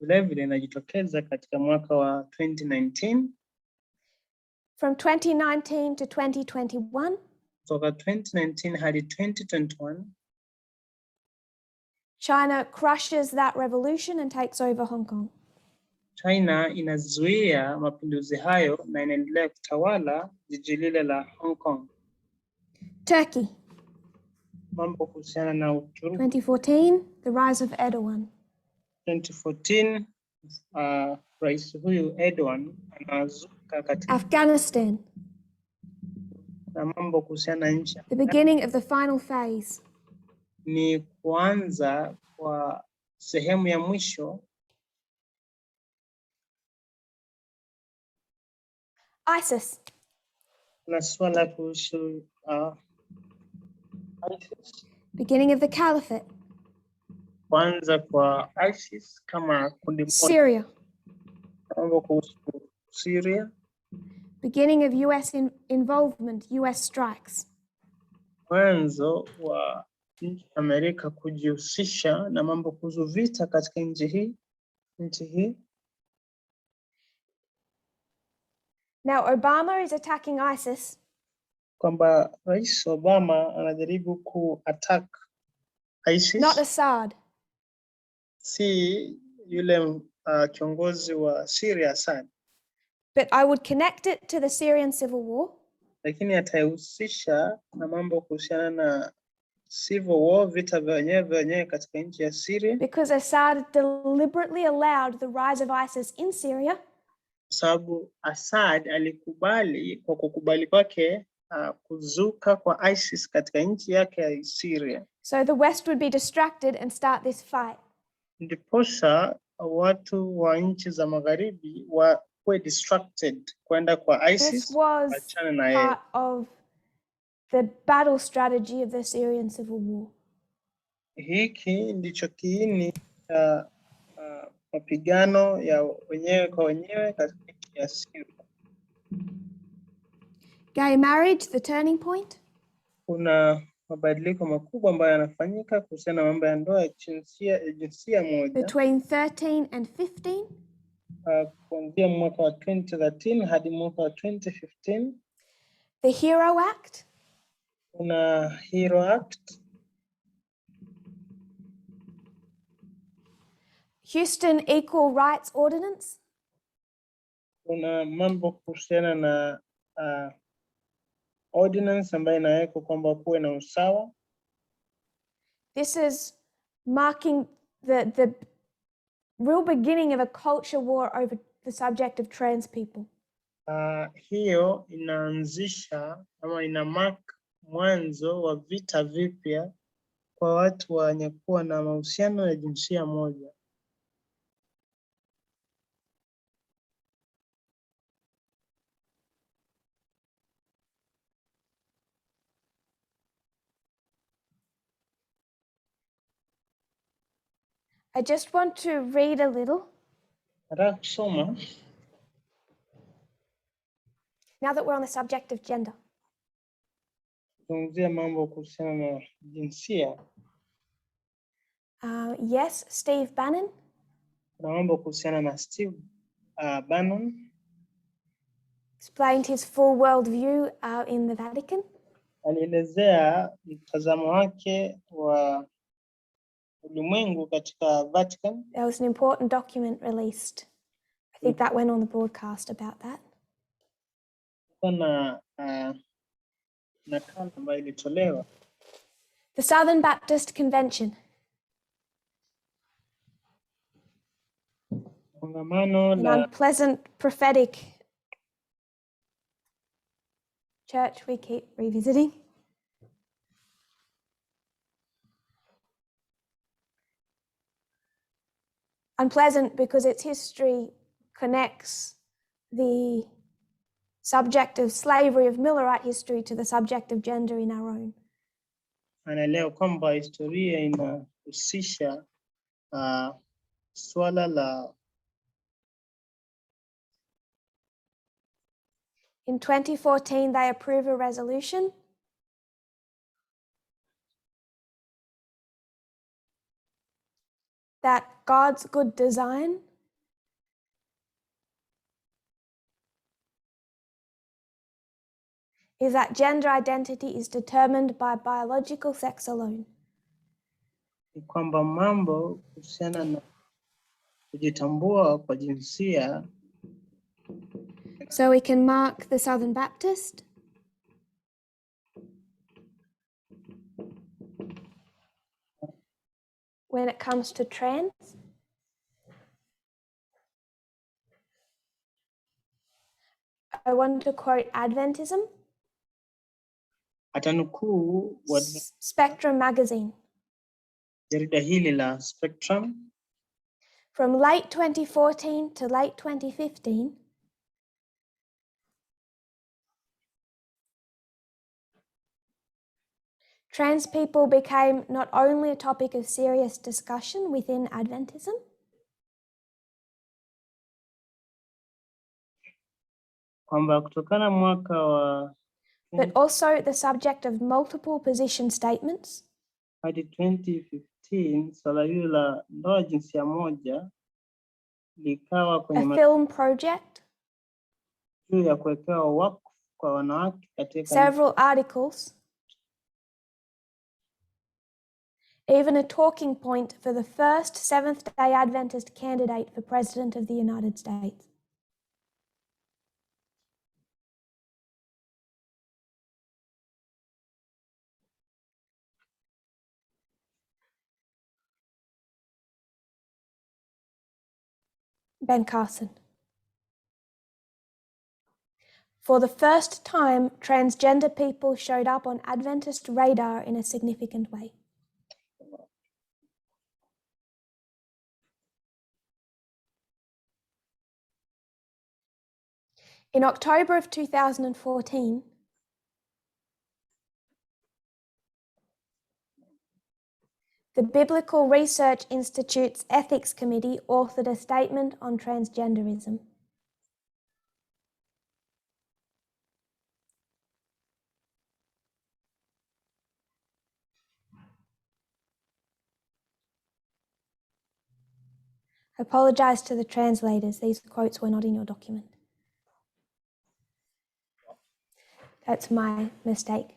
Vile vile inajitokeza katika mwaka wa 2019. From 2019 to 2021. Kutoka 2019 hadi 2021. China crushes that revolution and takes over Hong Kong. China inazuia mapinduzi hayo na inaendelea kutawala jiji lile la Hong Kong. Turkey. Mambo kuhusiana na Uturuki. 2014, the rise of Erdogan. 2014, rais huyu Erdogan anazuka katika Afghanistan. Na mambo kuhusiana nchi. The beginning of the final phase. Ni kuanza kwa sehemu ya mwisho. ISIS. Na swala kuhusu ISIS. Beginning of the caliphate. Kwanza kwa ISIS kama kundi moja. Syria. Mambo kuhusu Syria. Beginning of US involvement, US strikes. Mwanzo wa nchi Amerika kujihusisha na mambo kuhusu vita katika nchi hii. Now Obama is attacking ISIS. Kwamba Rais Obama anajaribu ku-attack ISIS. Not Assad. Si yule kiongozi wa Syria Assad. But I would connect it to the Syrian civil war. Lakini atahusisha na mambo kuhusiana na civil war, vita vyenyewe katika nchi ya Syria. Because Assad deliberately allowed the rise of ISIS in Syria. Sababu Assad alikubali kwa kukubali kwake kuzuka kwa ISIS katika nchi yake ya Syria. So the West would be distracted and start this fight. Ndiposa watu wa nchi za magharibi were distracted kwenda kwa ISIS. This was part of the battle strategy of the Syrian civil war. Hiki ndicho kiini mapigano ya wenyewe kwa wenyewe katika nchi ya Syria. Gay marriage, the turning point. Kuna mabadiliko makubwa ambayo yanafanyika kuhusiana na mambo ya ndoa ya jinsia moja. Between 13 and 15. Kuanzia mwaka wa 2013 hadi mwaka wa 2015. The Hero Act. Kuna Hero Act. Houston Equal Rights Ordinance. Kuna mambo kuhusiana na ordinance ambayo inawekwa kwamba kuwe na usawa. This is marking the real beginning of a culture war over the subject of trans people. Hiyo inaanzisha ama ina mark mwanzo wa vita vipya kwa watu wenye kuwa na mahusiano ya jinsia moja. I just want to read a little. Nataka kusoma. Now that we're on the subject of gender. Tuzungumzia mambo kuhusiana na jinsia. Yes, Steve Bannon. Kuna mambo kuhusiana na Steve Bannon. Explained his full world view in the Vatican. Alielezea mtazamo wake wa ulimwengu katika Vatican. There was an important document released. I think that went on the broadcast about that. Kuna nakala ambayo ilitolewa. The Southern Baptist Convention. An unpleasant prophetic church we keep revisiting. Unpleasant because its history connects the subject of slavery of Millerite history to the subject of gender in our own. Anaelewa kwamba historia inahusisha swala la. In 2014, they approved a resolution that God's good design is that gender identity is determined by biological sex alone. Ni kwamba mambo kuhusiana na kujitambua kwa jinsia. So we can mark the Southern Baptist. When it comes to trans. I want to quote Adventism. Atanukuu Spectrum magazine. Jarida hili la Spectrum. From late 2014 to late 2015, Trans people became not only a topic of serious discussion within Adventism, kwamba kutokana mwaka wa but also the subject of multiple position statements hadi 2015 swala hilo la ndoa jinsia moja likawa a kwenye film project, juu ya kuwekewa wakfu kwa wanawake katika several articles, even a talking point for the first Seventh-day Adventist candidate for President of the United States. Ben Carson. For the first time, transgender people showed up on Adventist radar in a significant way. In October of 2014, the Biblical Research Institute's Ethics Committee authored a statement on transgenderism. I apologize to the translators. These quotes were not in your document. That's my mistake.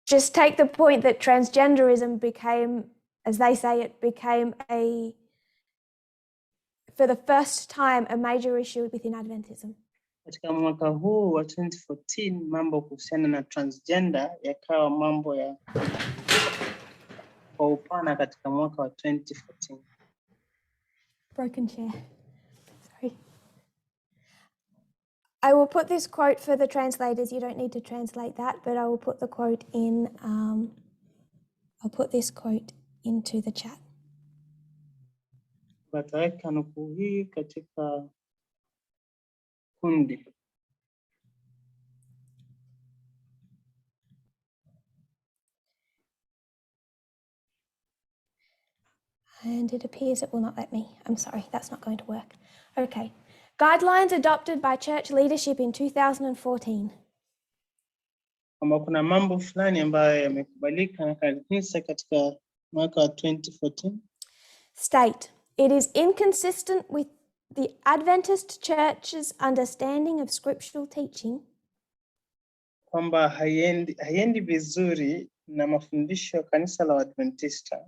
Just take the point that transgenderism became, as they say, it became for the first time, a major issue within Adventism. Katika mwaka huu wa 2014 mambo kuhusiana na transgender yakawa mambo ya kwa upana katika mwaka wa 2014. Broken chair. Sorry. I will put this quote for the translators. You don't need to translate that, but I will put the quote in. I'll put this quote into the chat. Wataweka nukuu hii katika kundi. And it appears it will not let me. I'm sorry, that's not going to work. Okay. Guidelines adopted by church leadership in 2014. Kama kuna mambo fulani ambayo yamekubalika na kanisa katika mwaka wa 2014. State, it is inconsistent with the Adventist Church's understanding of scriptural teaching. Kwamba haiendi vizuri na mafundisho ya kanisa la Adventista.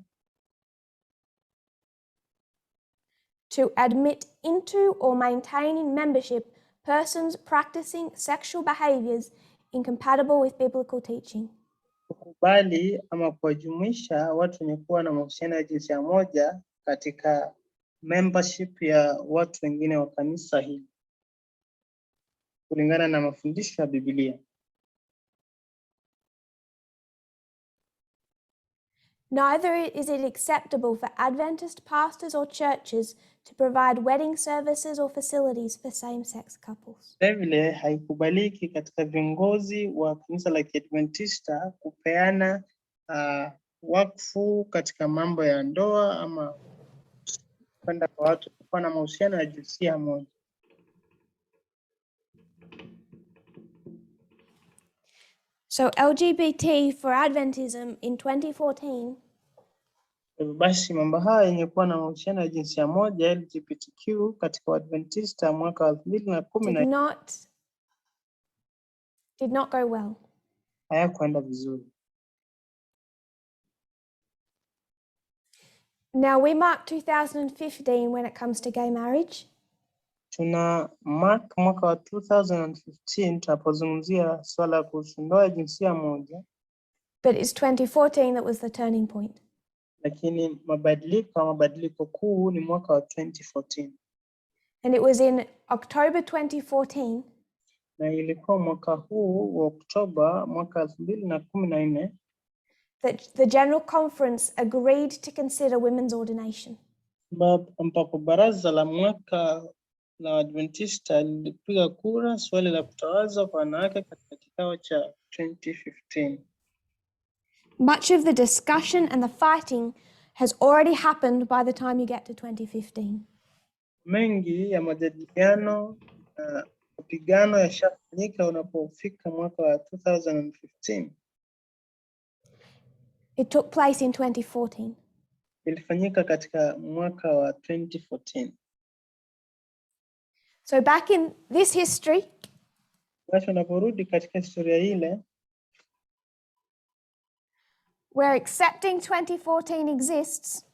To admit into or maintain in membership persons practicing sexual behaviors incompatible with biblical teaching. Kukubali ama kuwajumuisha watu wenye kuwa na mahusiano ya jinsia moja katika membership ya watu wengine wa kanisa hili kulingana na mafundisho ya Biblia. Neither is it acceptable for Adventist pastors or churches to provide wedding services or facilities for same-sex couples. Vile haikubaliki katika viongozi wa kanisa la Kiadventista kupeana wakfu katika mambo ya ndoa ama kwenda kwa watu kuwa na mahusiano ya jinsia moja. So LGBT for Adventism in 2014 basi mambo haya yenye kuwa na mahusiano ya jinsia moja LGBTQ katika Adventista mwaka wa 2010 did not go well. Hayakwenda vizuri. Now we mark 2015 when it comes to gay marriage. Tuna mark mwaka wa 2015 tunapozungumzia swala kuhusu ndoa ya jinsia moja. But it's 2014 that was the turning point. Lakini mabadiliko kuu ni mwaka wa 2014. And it was in October 2014 na ilikuwa mwaka huu wa Oktoba mwaka 2014 that the General Conference agreed to consider women's ordination. ambapo baraza la mwaka la Adventista lilipiga kura swali la kutawazwa kwa wanawake katika kikao cha 2015. Much of the discussion and the fighting has already happened by the time you get to 2015. Mengi ya majadiliano na mapigano yashafanyika unapofika mwaka wa 2015. It took place in 2014. Ilifanyika katika mwaka wa 2014. So back in this history, Basi unaporudi katika historia ile, we're accepting 2014 exists,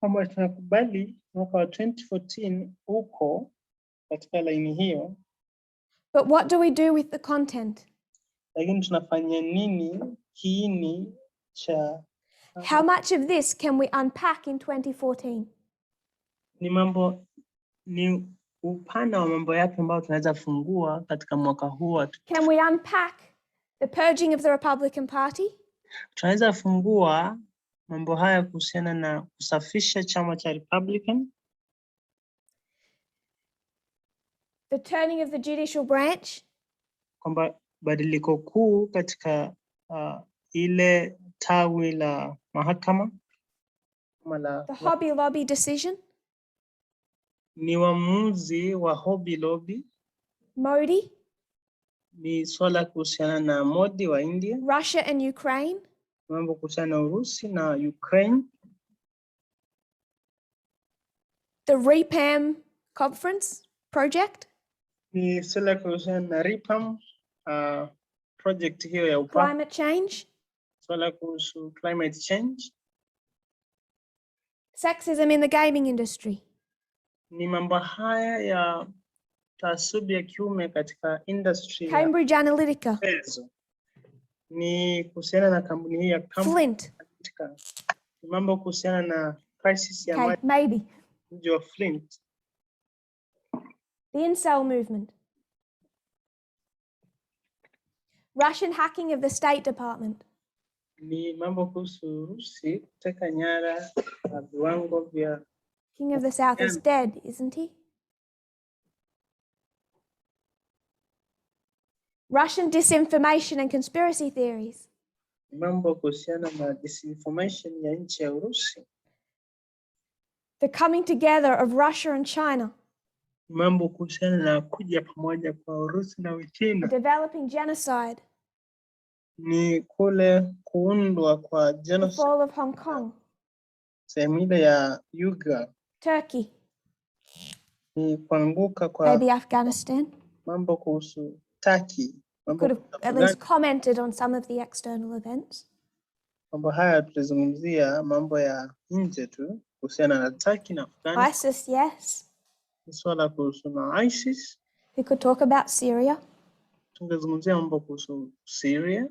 kama tunakubali mwaka wa 2014 uko katika laini hiyo, but what do we do with the content? lakini tunafanya nini kiini cha How much of this can we unpack in 2014? ni upana wa mambo yake ambayo tunaweza fungua katika mwaka huu. Can we unpack the purging of the Republican Party? Tunaweza fungua mambo haya kuhusiana na kusafisha chama cha Republican, the turning of the judicial branch, kwamba badiliko kuu katika ile tawi la mahakama, the Hobby Lobby decision, ni uamuzi wa Hobby Lobby, Modi, ni swala kuhusiana na Modi wa India, Russia and Ukraine, mambo kuhusiana na Urusi na Ukraine, the REPAM conference project, ni swala kuhusiana na REPAM project hiyo ya upapa, climate change, swala kuhusu climate change, sexism in the gaming industry. ni mambo haya ya taasubi ya kiume katika industry Cambridge Analytica, ni kuhusiana na kampuni hii ya Flint, mambo kuhusiana na crisis ya okay, maybe mji wa Flint, the incel movement, Russian hacking of the State Department, ni mambo kuhusu Urusi kuteka nyara viwango vya King of the South is dead, isn't he? Russian disinformation and conspiracy theories, mambo kuhusiana na disinformation ya nchi ya Urusi, the coming together of Russia and China, mambo kuhusiana na kuja pamoja kwa Urusi na Uchina, developing genocide, ni kule kuundwa kwa the genocide, fall of Hong Kong, sehemu ile ya Uyghur, Turkey, ni kuanguka kwa maybe Afghanistan. mambo kuhusu Turkey, Could have at least commented on some of the external events. Mambo haya tulizungumzia mambo ya nje tu kuhusiana na Turkey na Afghanistan. ISIS, yes. Swala kuhusu na ISIS. We could talk about Syria. Tungezungumzia mambo kuhusu Syria.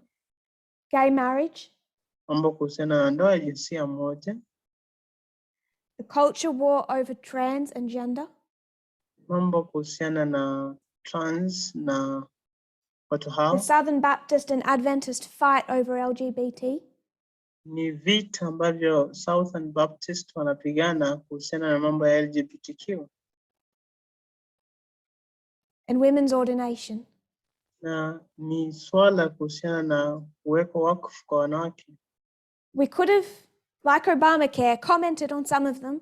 Gay marriage. Mambo kuhusiana na ndoa ya jinsia moja. The culture war over trans and gender. Mambo kuhusiana na trans na watu hao. The Southern Baptist and Adventist fight over LGBT. Ni vita ambavyo Southern Baptist wanapigana kuhusiana na mambo ya LGBTQ. And women's ordination. Na ni swala kuhusiana na uweko wakfu kwa wanawake. We could have, like Obamacare, commented on some of them.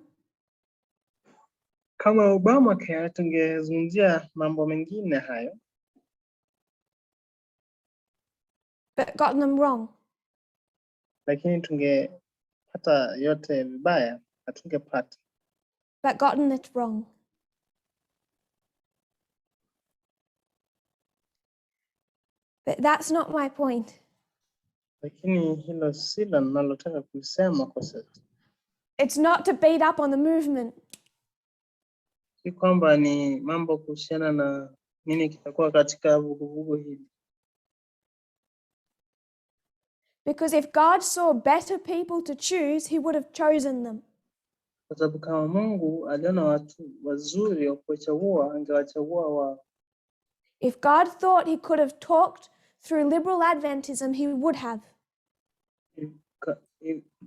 Kama Obamacare tungezungumzia mambo mengine hayo. But gotten them wrong. Lakini tungepata yote vibaya, hatungepata. But gotten it wrong. But that's not my point. Lakini hilo silo ninalotaka kusema kwa sasa. It's not to beat up on the movement. Si kwamba ni mambo kuhusiana na nini kitakuwa katika vuguvugu hili. Because if God saw better people to choose, he would have chosen them. Kwa sababu kama Mungu aliona watu wazuri wa kuchagua, angewachagua wao. If God thought he could have talked through liberal Adventism, he would have.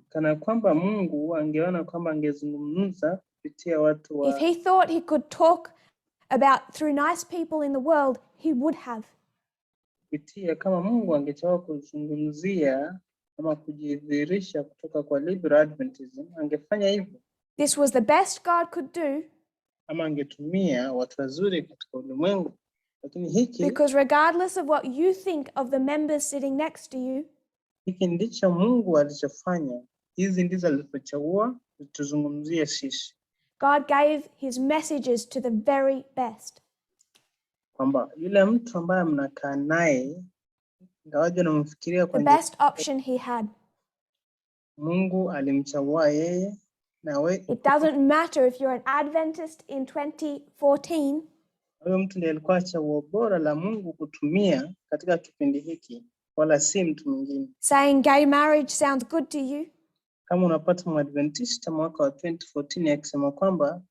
Kana kwamba Mungu angeona kwamba angezungumza kupitia watu wa. If he thought he could talk about through nice people in the world, he would have. Kupitia kama Mungu angetaka kuzungumzia ama kujidhihirisha kutoka kwa liberal Adventism, angefanya hivyo. This was the best God could do. Ama angetumia watu wazuri katika ulimwengu. Lakini hiki, because regardless of what you think of the members sitting next to you, hiki ndicho Mungu alichofanya. Hizi ndizo alizochagua tuzungumzie sisi. God gave his messages to the very best. Kwamba yule mtu ambaye mnakaa naye, ingawaje unamfikiria kwa the best option he had. Mungu alimchagua yeye na wewe. It doesn't matter if you're an Adventist in 2014. Huyo mtu ndiye alikuwa chaguo bora la Mungu kutumia katika kipindi hiki, wala si mtu mwingine. Saying gay marriage sounds good to you. Kama unapata Mwadventista mwaka wa 2014 akisema kwamba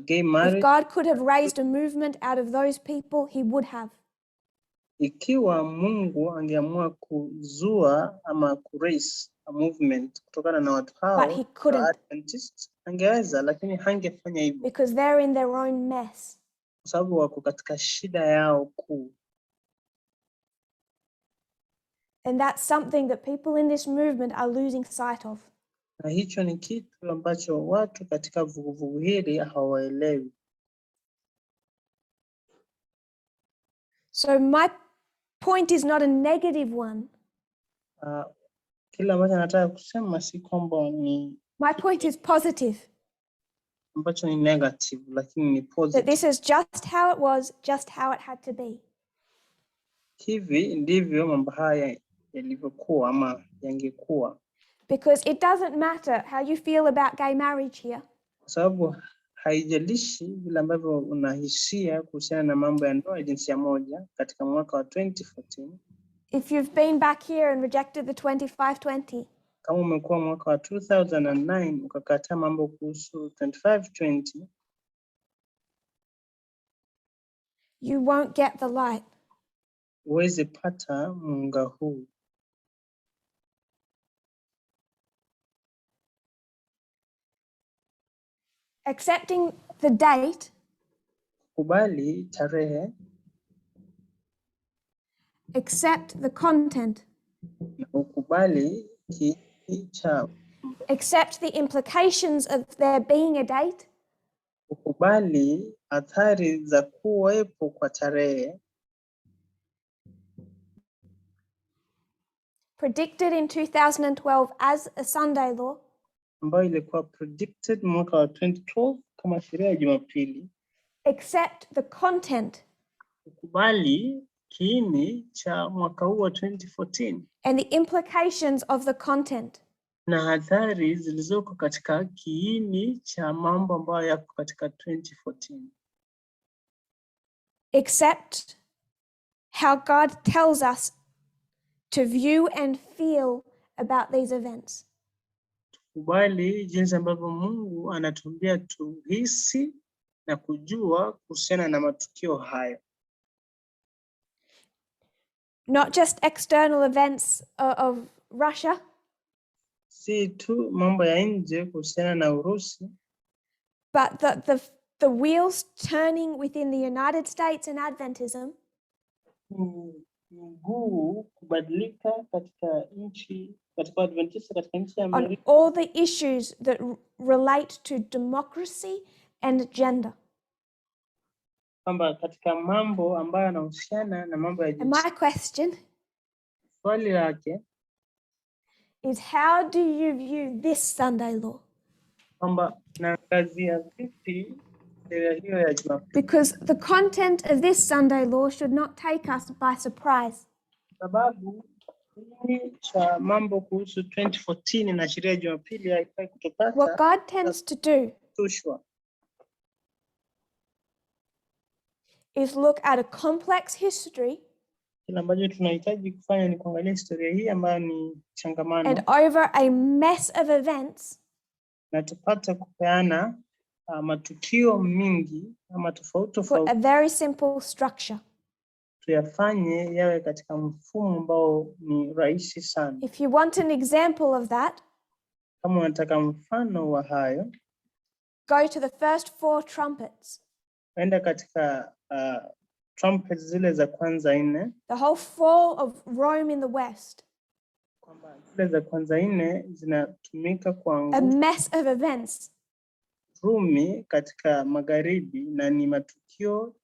gay marriage, if God could have raised a movement out of those people, he would have. Ikiwa Mungu angeamua kuzua ama kuraise a movement kutokana na watu hao, but he couldn't. Adventist angeweza, lakini hangefanya hivyo. Because they're in their own mess. Kwa sababu wako katika shida yao kuu. And that's something that people in this movement are losing sight of. Na hicho ni kitu ambacho watu katika vuguvugu hili hawaelewi. So my point is not a negative one. Kila ambacho nataka kusema si kwamba ni, my point is positive. Ambacho ni negative, lakini ni positive. That this is just how it was, just how it had to be. Hivi ndivyo mambo haya yalivyokuwa ama yangekuwa. Because it doesn't matter how you feel about gay marriage here. Kwa sababu haijalishi vile ambavyo unahisia kuhusiana na mambo ya ndoa jinsia moja katika mwaka wa 2014. If you've been back here and rejected the 2520. Kama umekuwa mwaka wa 2009 ukakataa mambo kuhusu 2520. You won't get the light. Uweze pata mwanga huu. Accepting the date. Kubali tarehe. Accept the content. Ukubali kicha. Accept the implications of there being a date. Ukubali athari za kuwepo kwa tarehe. Predicted in 2012 as a Sunday law. Ambayo ilikuwa predicted mwaka wa 2012 kama sheria ya Jumapili. Accept the content. Ukubali kiini cha mwaka huu wa 2014. And the implications of the content. Na athari zilizoko katika kiini cha mambo ambayo yako katika 2014. Accept how God tells us to view and feel about these events. Kubali jinsi ambavyo Mungu anatuambia tuhisi na kujua kuhusiana na matukio hayo. Not just external events of Russia. Si tu mambo ya nje kuhusiana na Urusi. But the wheels turning within the United States and Adventism. Mguu kubadilika katika nchi, katika Adventista katika nchi ya Amerika. On all the issues that relate to democracy and gender. Kwamba katika mambo ambayo yanahusiana na mambo ya jinsia. And my question Swali lake is, how do you view this Sunday law? Kwamba naangazia vipi sheria hiyo ya Jumapili. Because the content of this Sunday law should not take us by surprise. Sababu hii cha mambo kuhusu 2014 na sheria ya Jumapili haifai kutupata. What God tends to do is look at a complex history. Kile ambacho tunahitaji kufanya ni kuangalia historia hii ambayo ni changamano. And over a mess of events. Na tupata kupeana matukio mingi ama tofauti tofauti. A very simple structure. Tuyafanye yawe katika mfumo ambao ni rahisi sana. If you want an example of that, kama unataka mfano wa hayo, go to the first 4 trumpets. enda katika trumpets zile za kwanza 4. The whole fall of Rome in the west. Kwamba zile za kwanza 4 zinatumika A kuangusha mess of events. Rumi katika magharibi, na ni matukio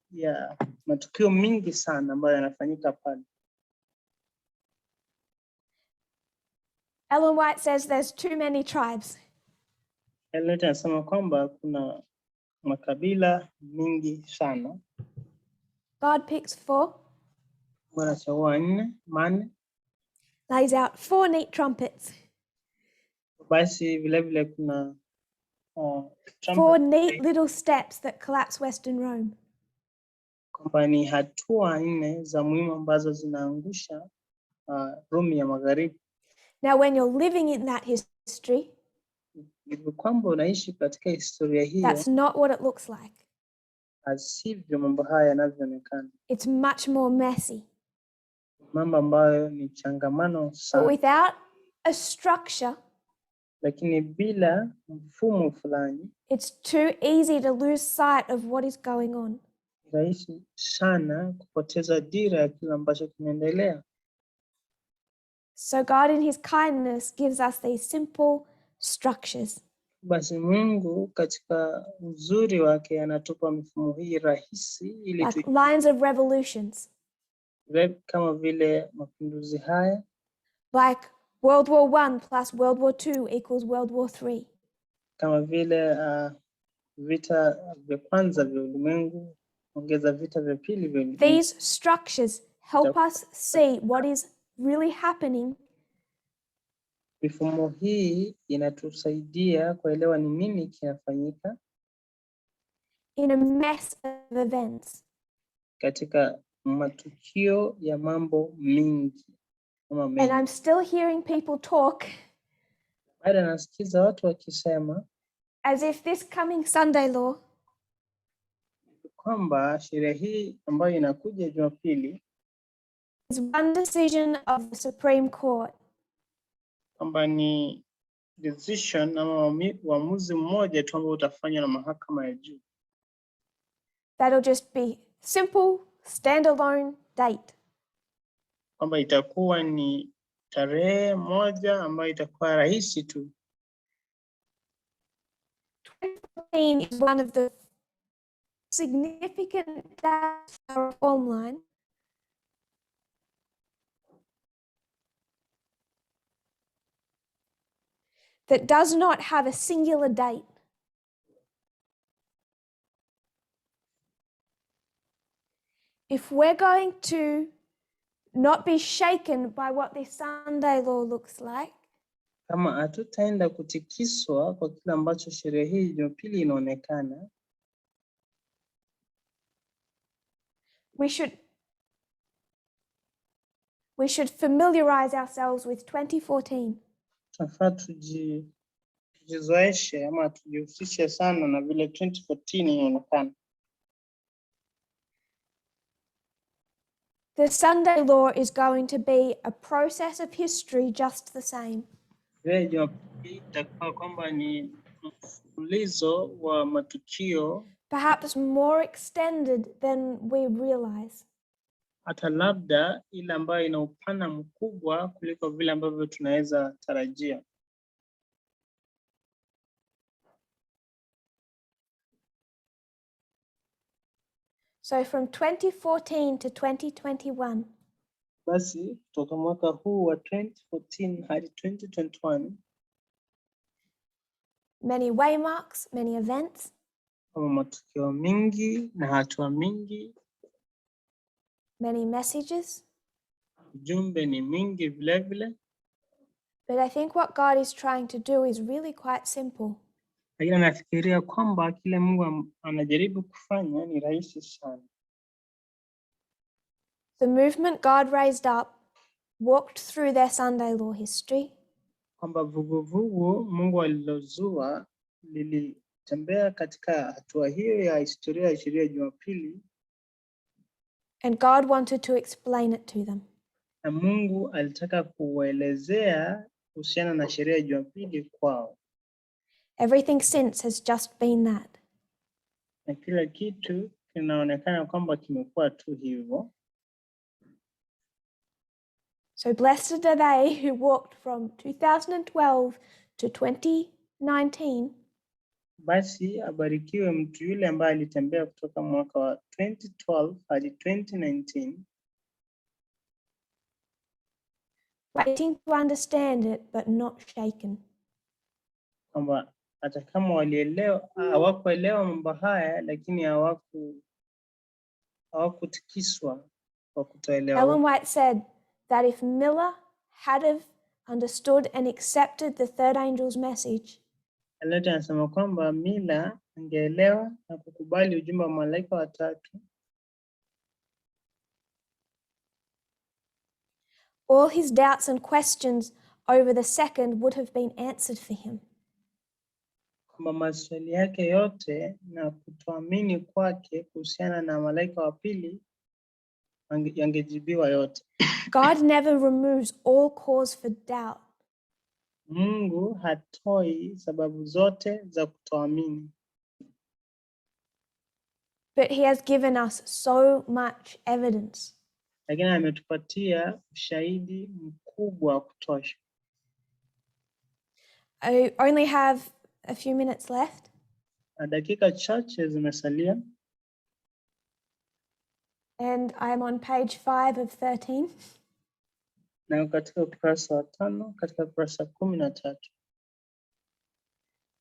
mingi sana ambayo yanafanyika pale. Ellen White says there's too many tribes. Ellen White anasema kwamba kuna makabila mingi sana. God picks 4. Bwana chagua 4. Lays out 4 neat trumpets. Basi vile vile kuna 4 neat little steps that collapse Western Rome. Kwamba ni hatua 4 za muhimu ambazo zinaangusha Rumi ya magharibi. Now when you're living in that history, kwamba unaishi katika historia hiyo, that's not what it looks like. Asivyo mambo haya yanavyoonekana. It's much more messy. Mambo ambayo ni changamano sana. But without a structure, lakini bila mfumo fulani, it's too easy to lose sight of what is going on. Rahisi sana kupoteza dira ya kile ambacho kinaendelea. So God in his kindness gives us these simple structures. Basi Mungu katika uzuri wake anatupa mifumo hii rahisi ili like lines of revolutions. Kama vile mapinduzi haya. Like World War I plus World War II equals World War III. Kama vile vita vya kwanza vya ulimwengu ongeza vita vya pili vya ulimwengu. These structures help us see what is really happening. Mifumo hii inatusaidia kuelewa ni nini kinafanyika in a mess of events. Katika matukio ya mambo mingi. And I'm still hearing people talk bado nasikiza watu wakisema as if this coming Sunday law kwamba sheria hii ambayo inakuja Jumapili is one decision of the Supreme Court. Kwamba ni decision ama uamuzi mmoja tu ambao utafanywa na mahakama ya juu. That'll just be simple, standalone date. Kwamba itakuwa ni tarehe moja ambayo itakuwa rahisi tu. 2014 is one of the significant dates for reform line. That does not have a singular date. If we're going to not be shaken by what this Sunday law looks like, kama hatutaenda kutikiswa kwa kile ambacho sheria hii Jumapili inaonekana, we should familiarize ourselves with 2014. Tunafaa tujizoeshe ama tujihusishe sana na vile 2014 inaonekana. The Sunday law is going to be a process of history just the same. Itakuwa kwamba ni mfululizo wa matukio, perhaps more extended than we realize. Hata labda ile ambayo ina upana mkubwa kuliko vile ambavyo tunaweza tarajia. So from 2014 to 2021. Basi kutoka mwaka huu wa 2014 hadi 2021. Many waymarks, many events. Matukio mingi na hatua mingi. Many messages. Jumbe ni mingi vile vile. But I think what God is trying to do is really quite simple. Lakini nafikiria kwamba kile Mungu anajaribu kufanya ni rahisi sana. The movement God raised up walked through their Sunday law history. Kwamba vuguvugu Mungu alilozua lilitembea katika hatua hiyo ya historia ya sheria ya Jumapili. And God wanted to explain it to them. Na Mungu alitaka kuwaelezea kuhusiana na sheria ya Jumapili kwao. Everything since has just been that. Na kila kitu inaonekana kwamba kimekuwa tu hivyo. So blessed are they who walked from 2012 to 2019. Basi abarikiwe mtu yule ambaye alitembea kutoka mwaka wa 2012 hadi 2019. Waiting to understand it but not shaken. Kwamba hata kama walielewa, hawakuelewa mambo haya, lakini hawakutikiswa kwa kutoelewa. Ellen White said that if Miller had have understood and accepted the third angel's message, Aleta anasema kwamba Miller angeelewa na kukubali ujumbe wa malaika wa tatu, all his doubts and questions over the second would have been answered for him. kwamba maswali yake yote na kutoamini kwake kuhusiana na malaika wa pili yangejibiwa yote. God never removes all cause for doubt. Mungu hatoi sababu zote za kutoamini. But he has given us so much evidence. Lakini ametupatia ushahidi mkubwa wa kutosha. I only have a few minutes left. Dakika chache zimesalia. And I'm on page 5 of 13. Na katika ukurasa wa 5 katika ukurasa 13.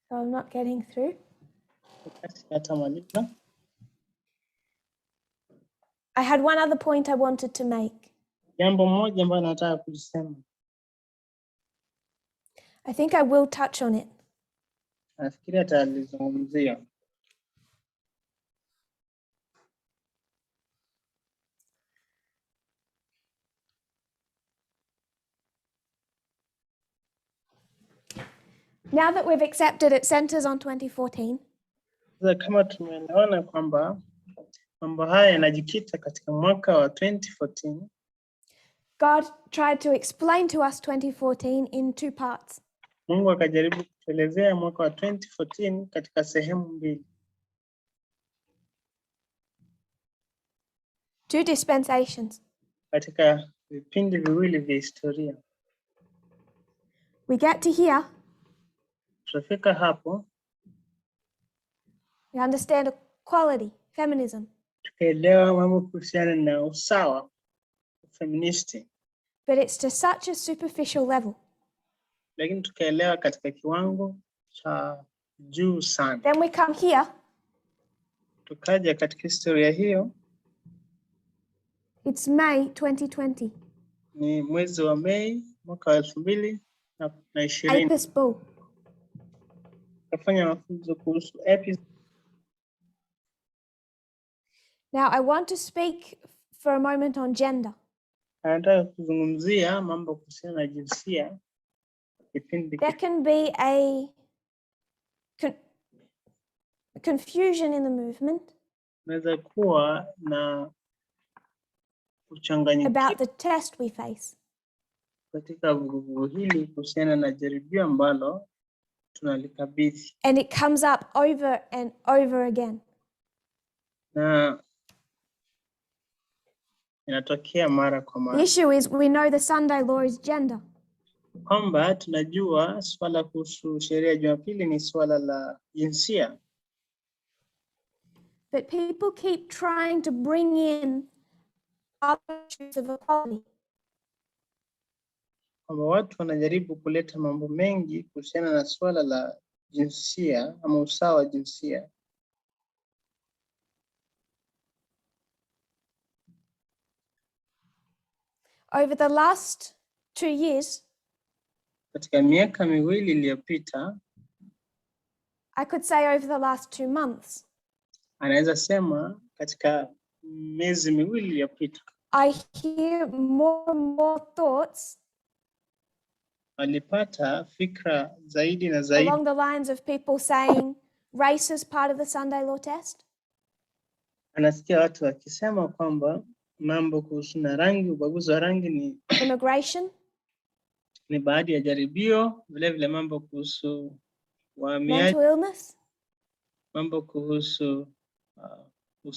So I'm not getting through. I had one other point I wanted to make. Jambo moja ambalo nataka kusema. I think I will touch on it. Nafikiri atalizungumzia. Now that we've accepted it centers on 2014. Kama tumeelewana kwamba mambo haya yanajikita katika mwaka wa 2014. God tried to explain to us 2014 in two parts. Mungu akajaribu kuelezea mwaka wa 2014 katika sehemu mbili. Two dispensations. Katika vipindi viwili vya historia. We get to here. Tutafika hapo. We understand equality, feminism. Tukaelewa mambo kuhusiana na usawa, feministi. But it's to such a superficial level. Lakini tukaelewa katika kiwango cha juu sana. Then we come here. Tukaja katika historia hiyo. It's May 2020. Ni mwezi wa Mei mwaka wa 2020. Apis Bull. Kafanya mafunzo kuhusu Apis. Now I want to speak for a moment on gender. Nataka kuzungumzia mambo kuhusiana na jinsia. There can be a confusion in the movement. Naweza kuwa na uchanganyikifu about the test we face. Katika vuguvugu hili kuhusiana na jaribio ambalo tunalikabidhi. And it comes up over and over again. Na inatokea mara kwa mara. The issue is we know the Sunday law is gender. Kwamba tunajua swala kuhusu sheria ya Jumapili ni swala la jinsia. But people keep trying to bring in other issues of equality. Kwamba watu wanajaribu kuleta mambo mengi kuhusiana na swala la jinsia ama usawa wa jinsia. Over the last 2 years, katika miaka miwili iliyopita, I could say over the last 2 months, anaweza sema katika miezi miwili iliyopita, I hear more and more thoughts walipata fikra zaidi na zaidi along the lines of people saying race is part of the Sunday law test. Anasikia watu wakisema kwamba mambo kuhusu na rangi, ubaguzi wa rangi ni immigration, ni baadhi ya jaribio, vile vile mambo kuhusu wahamiaji, mental illness, mambo kuhusu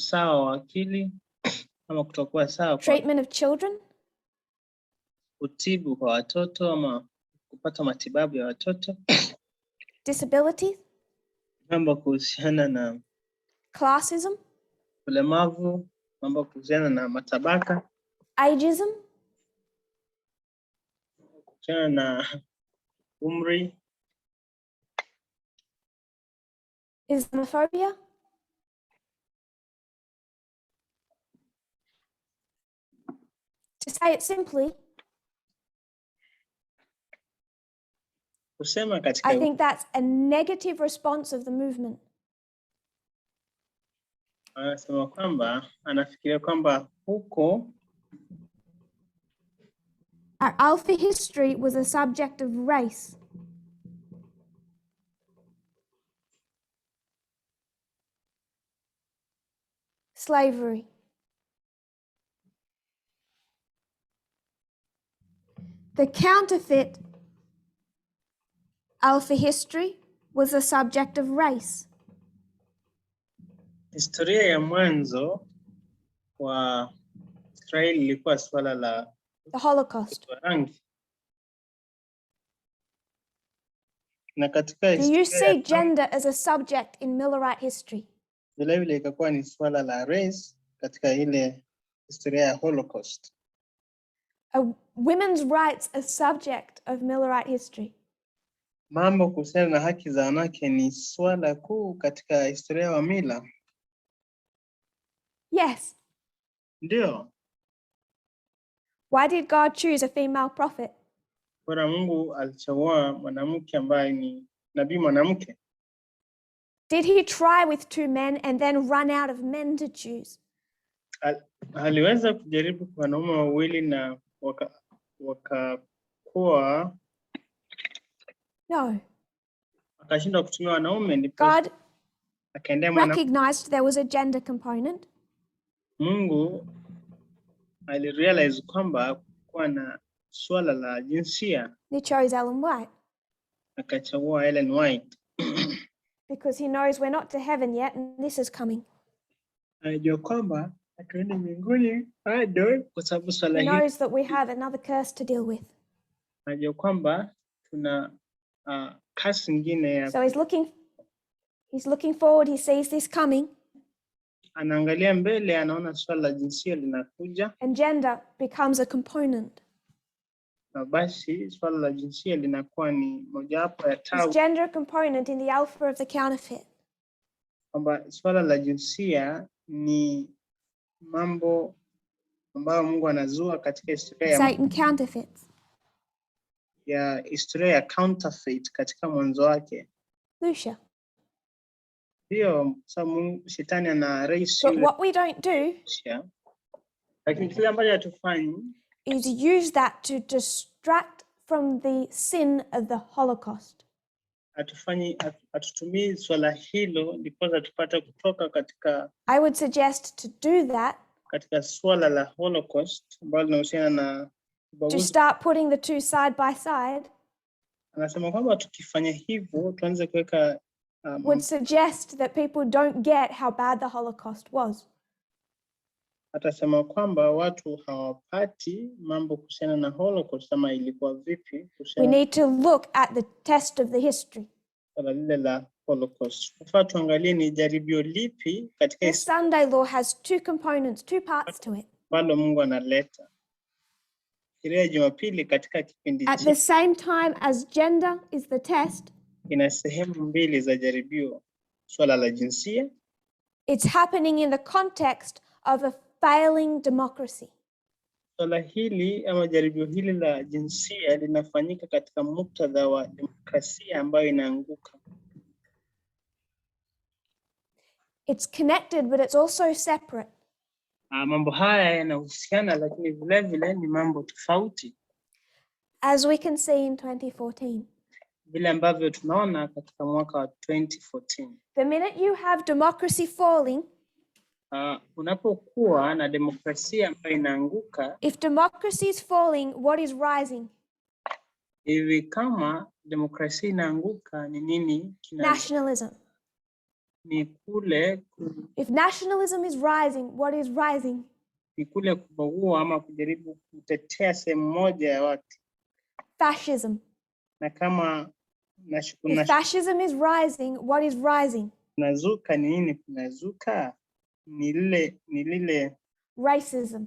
usawa wa akili ama kutokuwa sawa kwa treatment of children, kutibu kwa watoto ama kupata matibabu ya watoto, disability, mambo kuhusiana na classism, ulemavu, mambo kuhusiana na matabaka, ageism, kuhusiana na umri, Islamophobia. To say it simply, kusema katika I think that's a negative response of the movement. anasema kwamba anafikiria kwamba huko Our Alpha history was a subject of race. Slavery. The counterfeit Alpha history was a subject of race. historia ya mwanzo wa Israeli ilikuwa swala la The Holocaust. rangi. Na katika Do you see gender as a subject in Millerite history? vile vile ikakuwa ni swala la race katika ile historia ya Holocaust. Are women's rights a subject of Millerite history? Mambo kuhusiana na haki za wanawake ni swala kuu katika historia ya mila. Yes. Ndio. Why did God choose a female prophet? Kwa Mungu alichagua mwanamke ambaye ni nabii mwanamke. Did he try with two men and then run out of men to choose? Aliweza kujaribu kwa wanaume wawili na wakakuwa No. akashindwa kutumia wanaume, ndipo God akaendea mwanamke. recognized there was a gender component. Mungu alirealize kwamba kuwa na swala la jinsia. He chose Ellen White. Akachagua Ellen White. Because he knows we're not to heaven yet and this is coming. Anajua kwamba hatuendi mbinguni bado kwa sababu swala He hili. knows that we have another curse to deal with. Anajua kwamba tuna kasi nyingine ya. So he's looking forward, he sees this coming. Anaangalia mbele, anaona swala la jinsia linakuja. And gender becomes a component. Na basi swala la jinsia linakuwa ni mojawapo ya tawi. Is gender a component in the alpha of the counterfeit? Kwamba swala la jinsia ni mambo ambayo Mungu anazua katika historia Satan counterfeits. ya historia ya counterfeit katika mwanzo wake. Lucia. Ndio, sababu shetani ana race. But what we don't do lakini kile ambacho hatufanyi is use that to distract from the sin of the Holocaust. hatutumii swala hilo ndipo tupate kutoka katika. I would suggest to do that. Katika swala la Holocaust ambalo linahusiana na to start putting the two side by side. Anasema kwamba tukifanya hivyo tuanze kuweka would suggest that people don't get how bad the Holocaust was. Atasema kwamba watu hawapati mambo kuhusiana na Holocaust kama ilikuwa vipi. We need to look at the test of the history. Lile la Holocaust. Tufaa tuangalie ni jaribio lipi katika This Sunday law has two components, two parts to it. Bado Mungu analeta. Sheria ya Jumapili katika kipindi At the same time as gender is the test, ina sehemu mbili za jaribio. Swala la jinsia. It's happening in the context of a failing democracy. Swala hili ama jaribio hili la jinsia linafanyika katika muktadha wa demokrasia ambayo inaanguka. It's connected but it's also separate. Mambo haya yanahusiana lakini vile vile ni mambo tofauti. As we can see in 2014. Vile ambavyo tunaona katika mwaka wa 2014. The minute you have democracy falling, unapokuwa na demokrasia ambayo inaanguka, if democracy is falling, what is rising? Hivi kama demokrasia inaanguka ni nini? Nationalism. ni kule If nationalism is rising, what is rising? ni kule kubagua ama kujaribu kutetea sehemu moja ya watu. Fascism. Na kama If fascism is rising, what is rising? Kunazuka ni nini? Kunazuka ni lile racism.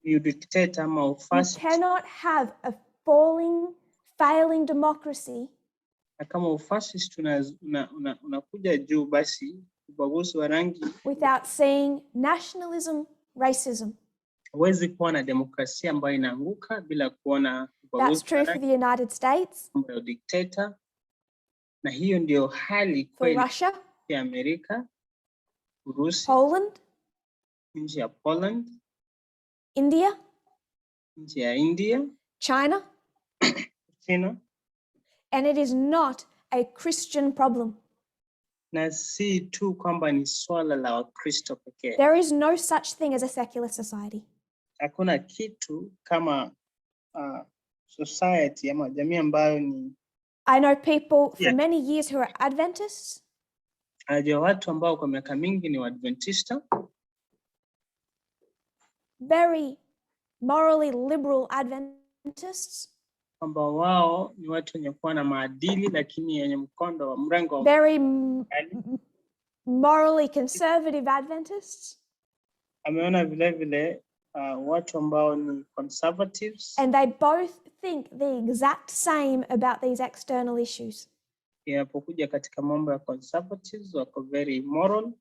You dictate ama ufascist. You cannot have a failing democracy. Na kama ufascist unakuja juu, basi ubaguzi wa rangi, without seeing nationalism, racism. Huwezi kuwa na demokrasia ambayo inaanguka bila kuona ubaguzi. That's true for the United States. Dictator. Na hiyo ndio hali kweli Russia, ya Amerika, Urusi, Poland, nchi ya Poland, India, nchi ya India, China. China. And it is not a Christian problem. Na si tu kwamba ni swala la Wakristo pekee. There is no such thing as a secular society. Hakuna kitu kama society ama jamii ambayo ni. I know people for many years who are Adventists. Najua watu ambao kwa miaka mingi ni Waadventista. Very morally liberal Adventists. Ambao wao ni watu wenye kuwa na maadili lakini yenye mkondo wa mrengo. Very morally conservative Adventists. Ameona vile vile watu ambao ni conservatives. And they both think the exact same about these external issues. Inapokuja katika mambo ya conservatives wako very moral,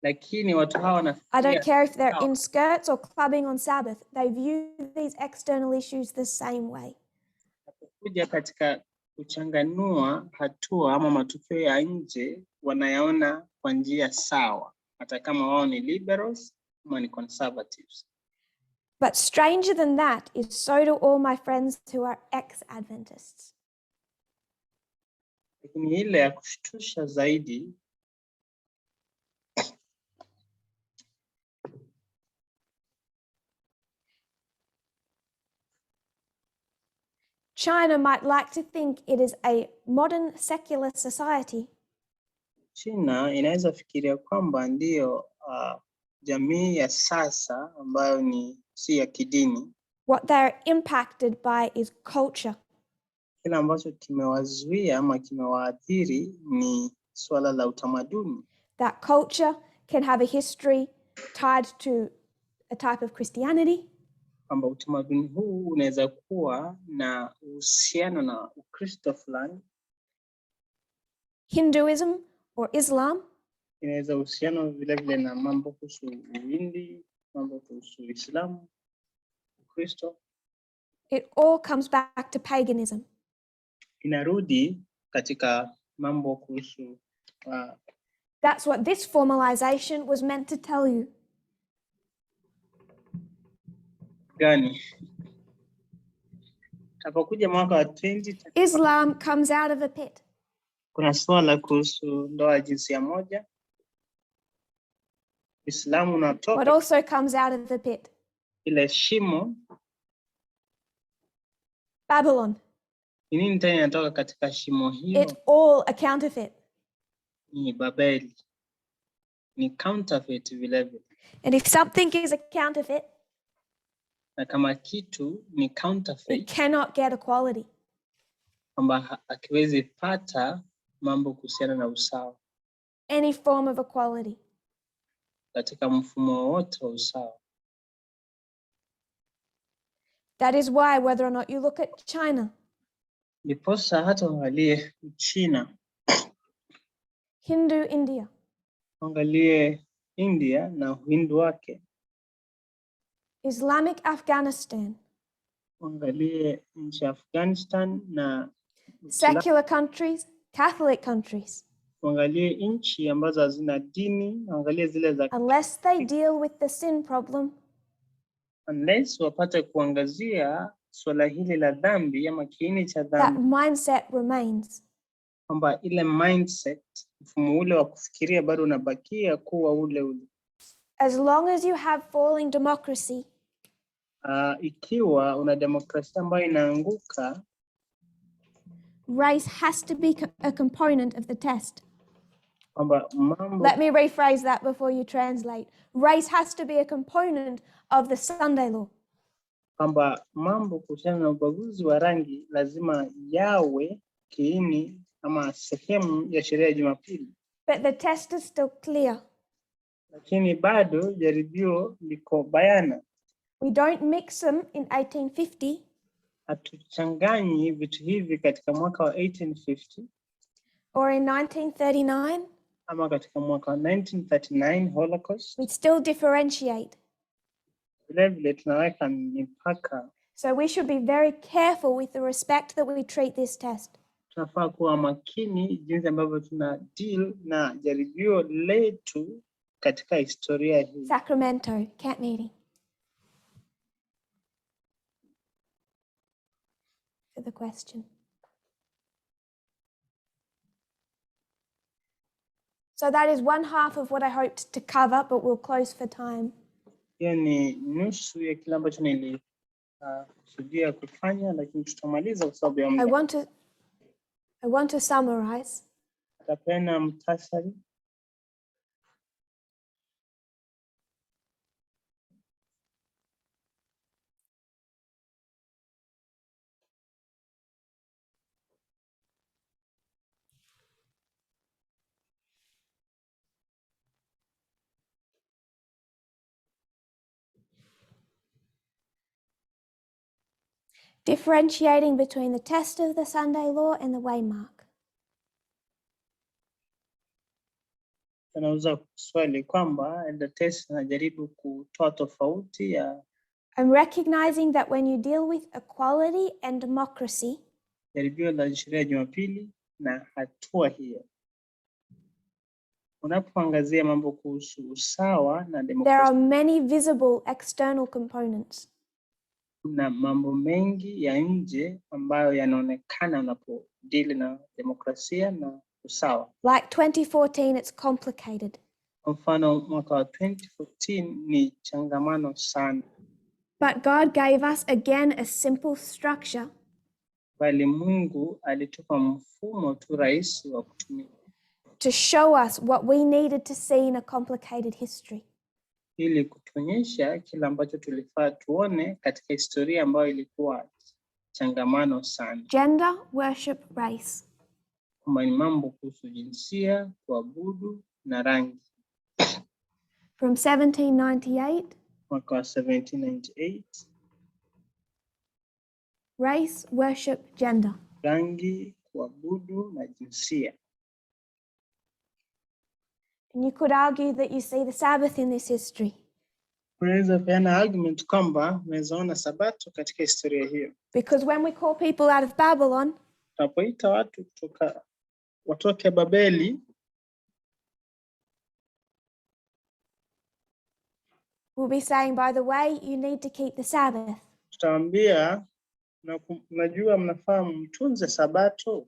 lakini watu hawa I don't care if they're in skirts or clubbing on Sabbath, they view these external issues the same way. Inapokuja katika kuchanganua hatua ama matukio ya nje, wanayaona kwa njia sawa, hata kama wao ni liberals ama ni conservatives. But stranger than that is so do all my friends who are ex-Adventists. Lakini ile ya kushtusha zaidi China might like to think it is a modern secular society. China inaweza fikiria kwamba ndio jamii ya sasa ambayo ni si ya kidini. What they're impacted by is culture. Kile ambacho kimewazuia ama kimewaathiri ni swala la utamaduni. That culture can have a history tied to a type of Christianity. Kwamba utamaduni huu unaweza kuwa na uhusiano na Ukristo fulani. Hinduism or Islam. Inaweza uhusiano vile vile na mambo kuhusu Uhindi, mambo kuhusu Uislamu, Ukristo. It all comes back to paganism. Inarudi katika mambo kuhusu That's what this formalization was meant to tell you. Gani? Tapokuja mwaka wa 20 Islam comes out of a pit. Kuna swala kuhusu ndoa jinsia moja. Islamu unatoka. What also comes out of the pit? Ile shimo. Babylon. Nini tena inatoka katika shimo hiyo? It's all a counterfeit. Ni Babeli. Ni counterfeit vile vile. And if something is a counterfeit, na kama kitu ni counterfeit, it cannot get equality. Kwamba akiwezi pata mambo kuhusiana na usawa. Any form of equality. Katika mfumo wote wa usawa. That is why whether or not you look at China, Ndiposa hata uangalie China, Hindu India, angalie India na Uhindu wake, Islamic Afghanistan, angalie nchi ya Afghanistan na secular countries, Catholic countries, angalie nchi ambazo hazina dini, angalie zile za unless they deal with the sin problem, unless wapate kuangazia swala hili la dhambi ama kiini cha that dhambi, mindset remains. kwamba ile mindset, mfumo ule wa kufikiria bado unabakia kuwa ule ule. As long as you have falling democracy, ikiwa una demokrasia ambayo inaanguka, race has to be a component of the test. kwamba mambo Let me rephrase that before you translate. Race has to be a component of the Sunday law. kwamba mambo kuhusiana na ubaguzi wa rangi lazima yawe kiini ama sehemu ya sheria ya Jumapili. But the test is still clear. Lakini bado jaribio liko bayana. We don't mix them in 1850. Hatuchanganyi vitu hivi katika mwaka wa 1850 or in 1939. ama katika mwaka wa 1939 Holocaust. We still differentiate. Vile tunaweka mipaka. So we should be very careful with the respect that we treat this test. Tunafaa kuwa makini jinsi ambavyo tuna deal na jaribio letu katika historia hii. Sacramento, camp meeting. For the question. So that is one half of what I hoped to cover, but we'll close for time. Hiyo ni nusu ya kile ambacho nilikusudia kufanya, lakini tutamaliza kwa sababu ya muda. I want to summarize. Tapena mtasari. Differentiating between the test of the Sunday law and the waymark. Tunauza swali kwamba Tess anajaribu kutoa tofauti ya I'm recognizing that when you deal with equality and democracy, jaribio la sheria ya Jumapili na hatua hiyo, unapoangazia mambo kuhusu usawa na demokrasia, there are many visible external components. Kuna mambo mengi ya nje ambayo yanaonekana unapodeal na demokrasia na usawa. Like 2014, it's complicated. Kwa mfano mwaka wa 2014 ni changamano sana. But God gave us again a simple structure. Bali Mungu alitupa mfumo tu rahisi wa kutumia. To show us what we needed to see in a complicated history. Ili kutuonyesha kile ambacho tulifaa tuone katika historia ambayo ilikuwa changamano sana. Gender, worship, race. Kama ni mambo kuhusu jinsia, kuabudu na rangi. From 1798. Mwaka wa 1798. Race, worship, gender. Rangi, kuabudu na jinsia. And you could argue that you see the Sabbath in this history. Unaweza peana argument kwamba unaweza ona sabato katika historia hiyo. Because when we call people out of Babylon, tunapoita watu watoke Babeli, we'll be saying, by the way, you need to keep the Sabbath. Tutaambia najua mnafaa mtunze sabato.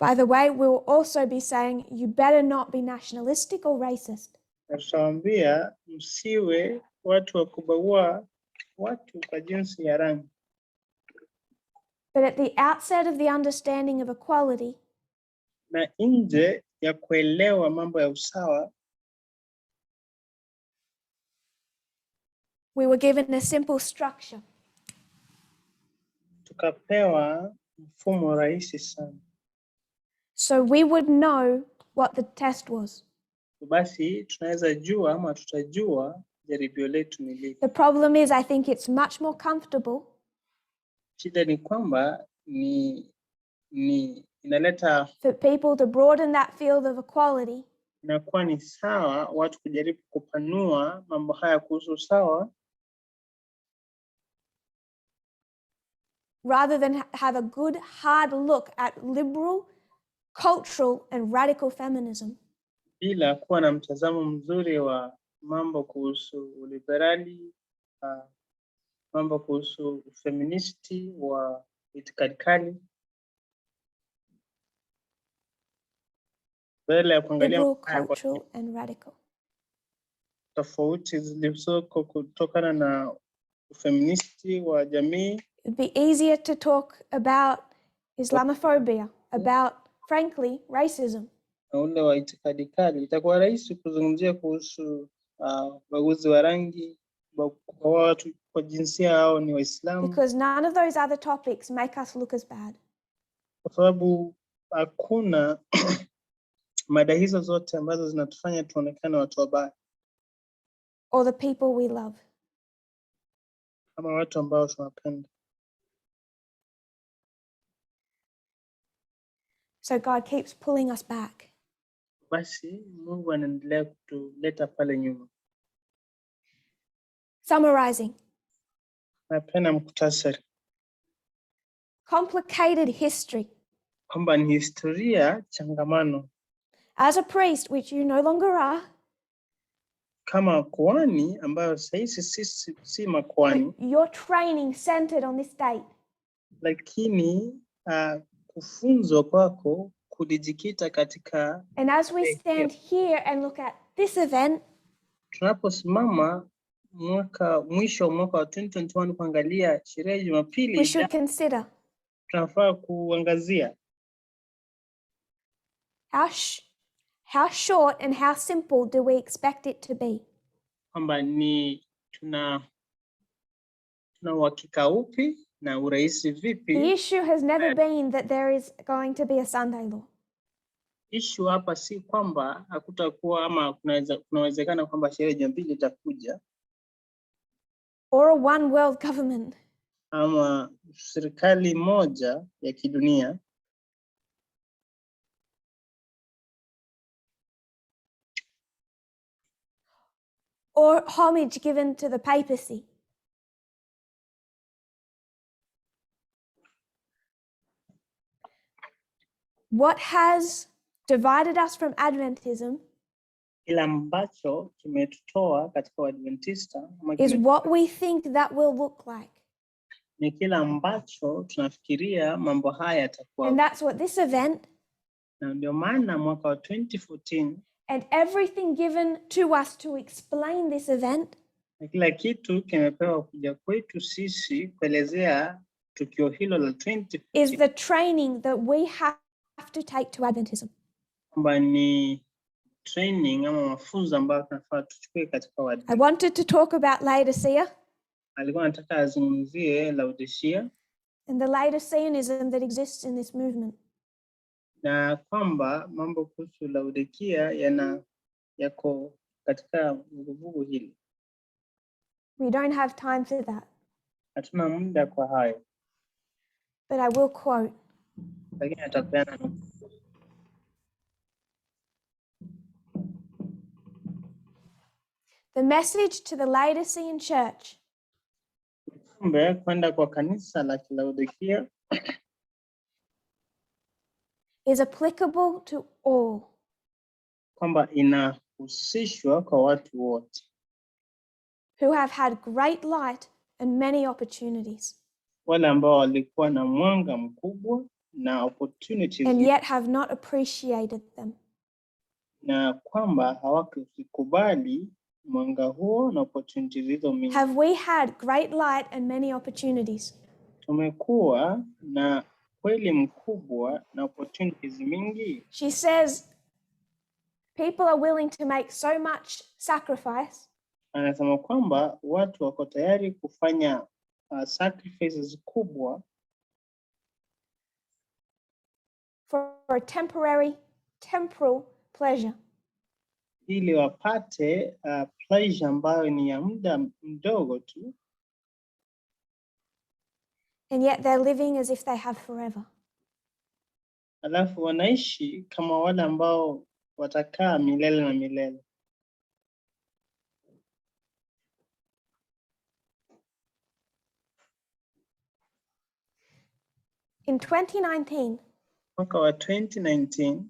By the way, we'll also be saying you better not be nationalistic or racist. Tutaambia msiwe watu wa kubagua watu kwa jinsi ya rangi. But at the outset of the understanding of equality, na nje ya kuelewa mambo ya usawa, we were given a simple structure. Tukapewa mfumo rahisi sana. So we would know what the test was. Basi tunaweza jua ama tutajua jaribio letu ni lipi. The problem is, I think it's much more comfortable. Shida ni kwamba inaleta for people to broaden that field of equality. Inakuwa ni sawa watu kujaribu kupanua mambo haya kuhusu usawa, rather than have a good hard look at liberal, cultural and radical feminism. Bila kuwa na mtazamo mzuri wa mambo kuhusu uliberali, mambo kuhusu feministi wa itikadi kali. Bila ya kuangalia liberal, cultural and radical. Tofauti zilizoko kutokana na feministi wa jamii. It'd be easier to talk about Islamophobia, about, frankly, racism. na ule wa itikadi kali, itakuwa rahisi kuzungumzia kuhusu ubaguzi wa rangi kwa watu kwa jinsia hao ni Waislamu, because none of those other topics make us look as bad. kwa sababu hakuna mada hizo zote ambazo zinatufanya tuonekane watu wabaya Or the people we love. kama watu ambao tunapenda. So God keeps pulling us back. Basi Mungu anaendelea kutuleta pale nyuma. Summarizing. Napenda mkutasari. Complicated history. Kwamba ni historia changamano. As a priest, which you no longer are. Kama kuhani ambayo sasa si makuhani. Your training centered on this date. Lakini kufunzwa kwako kulijikita katika. And as we stand here and look at this event, tunaposimama mwisho wa mwaka wa 2021 kuangalia sheria ya Jumapili, we should consider tunafaa kuangazia how short and how simple do we expect it to be? Kwamba ni tuna uhakika upi na urahisi vipi? The issue has never been that there is going to be a Sunday law. Issue hapa si kwamba hakutakuwa ama kunawezekana kwamba sheria ya Jumapili itakuja. Or a one world government. Ama serikali moja ya kidunia. Or homage given to the papacy. What has divided us from Adventism kila ambacho kimetutoa katika Adventista is what we think that will look like. Ni kila ambacho tunafikiria mambo haya yatakuwa. And that's what this event, na ndio maana mwaka wa 2014 and everything given to us to explain this event, na kila kitu kimepewa kuja kwetu sisi kuelezea tukio hilo la 2014, is the training that we have to take to Adventism. Kwamba ni training ama mafunzo ambayo tunafaa tuchukue katika Advent. I wanted to talk about Laodicea. Alikuwa anataka azungumzie Laodicea. And the Laodiceanism that exists in this movement. Na kwamba mambo kuhusu Laodekia yako katika vuguvugu hili. We don't have time for that. Hatuna muda kwa hayo. But I will quote. Lakini atapeana. The message to the Laodicean church kwenda kwa kanisa la Laodikia is applicable to all. Kwamba inahusishwa kwa watu wote. Who have had great light and many opportunities. Wale ambao walikuwa na mwanga mkubwa na opportunities. And yet have not appreciated them. Na kwamba hawakukubali mwanga huo na opportunities hizo mingi. Have we had great light and many opportunities? Tumekuwa na kweli mkubwa na opportunities mingi. She says people are willing to make so much sacrifice. Anasema kwamba watu wako tayari kufanya sacrifices kubwa for a temporal pleasure. Ili wapate pleasure ambayo ni ya muda mdogo tu. And yet they're living as if they have forever. Alafu wanaishi kama wale ambao watakaa milele na milele. In 2019, mwaka wa 2019,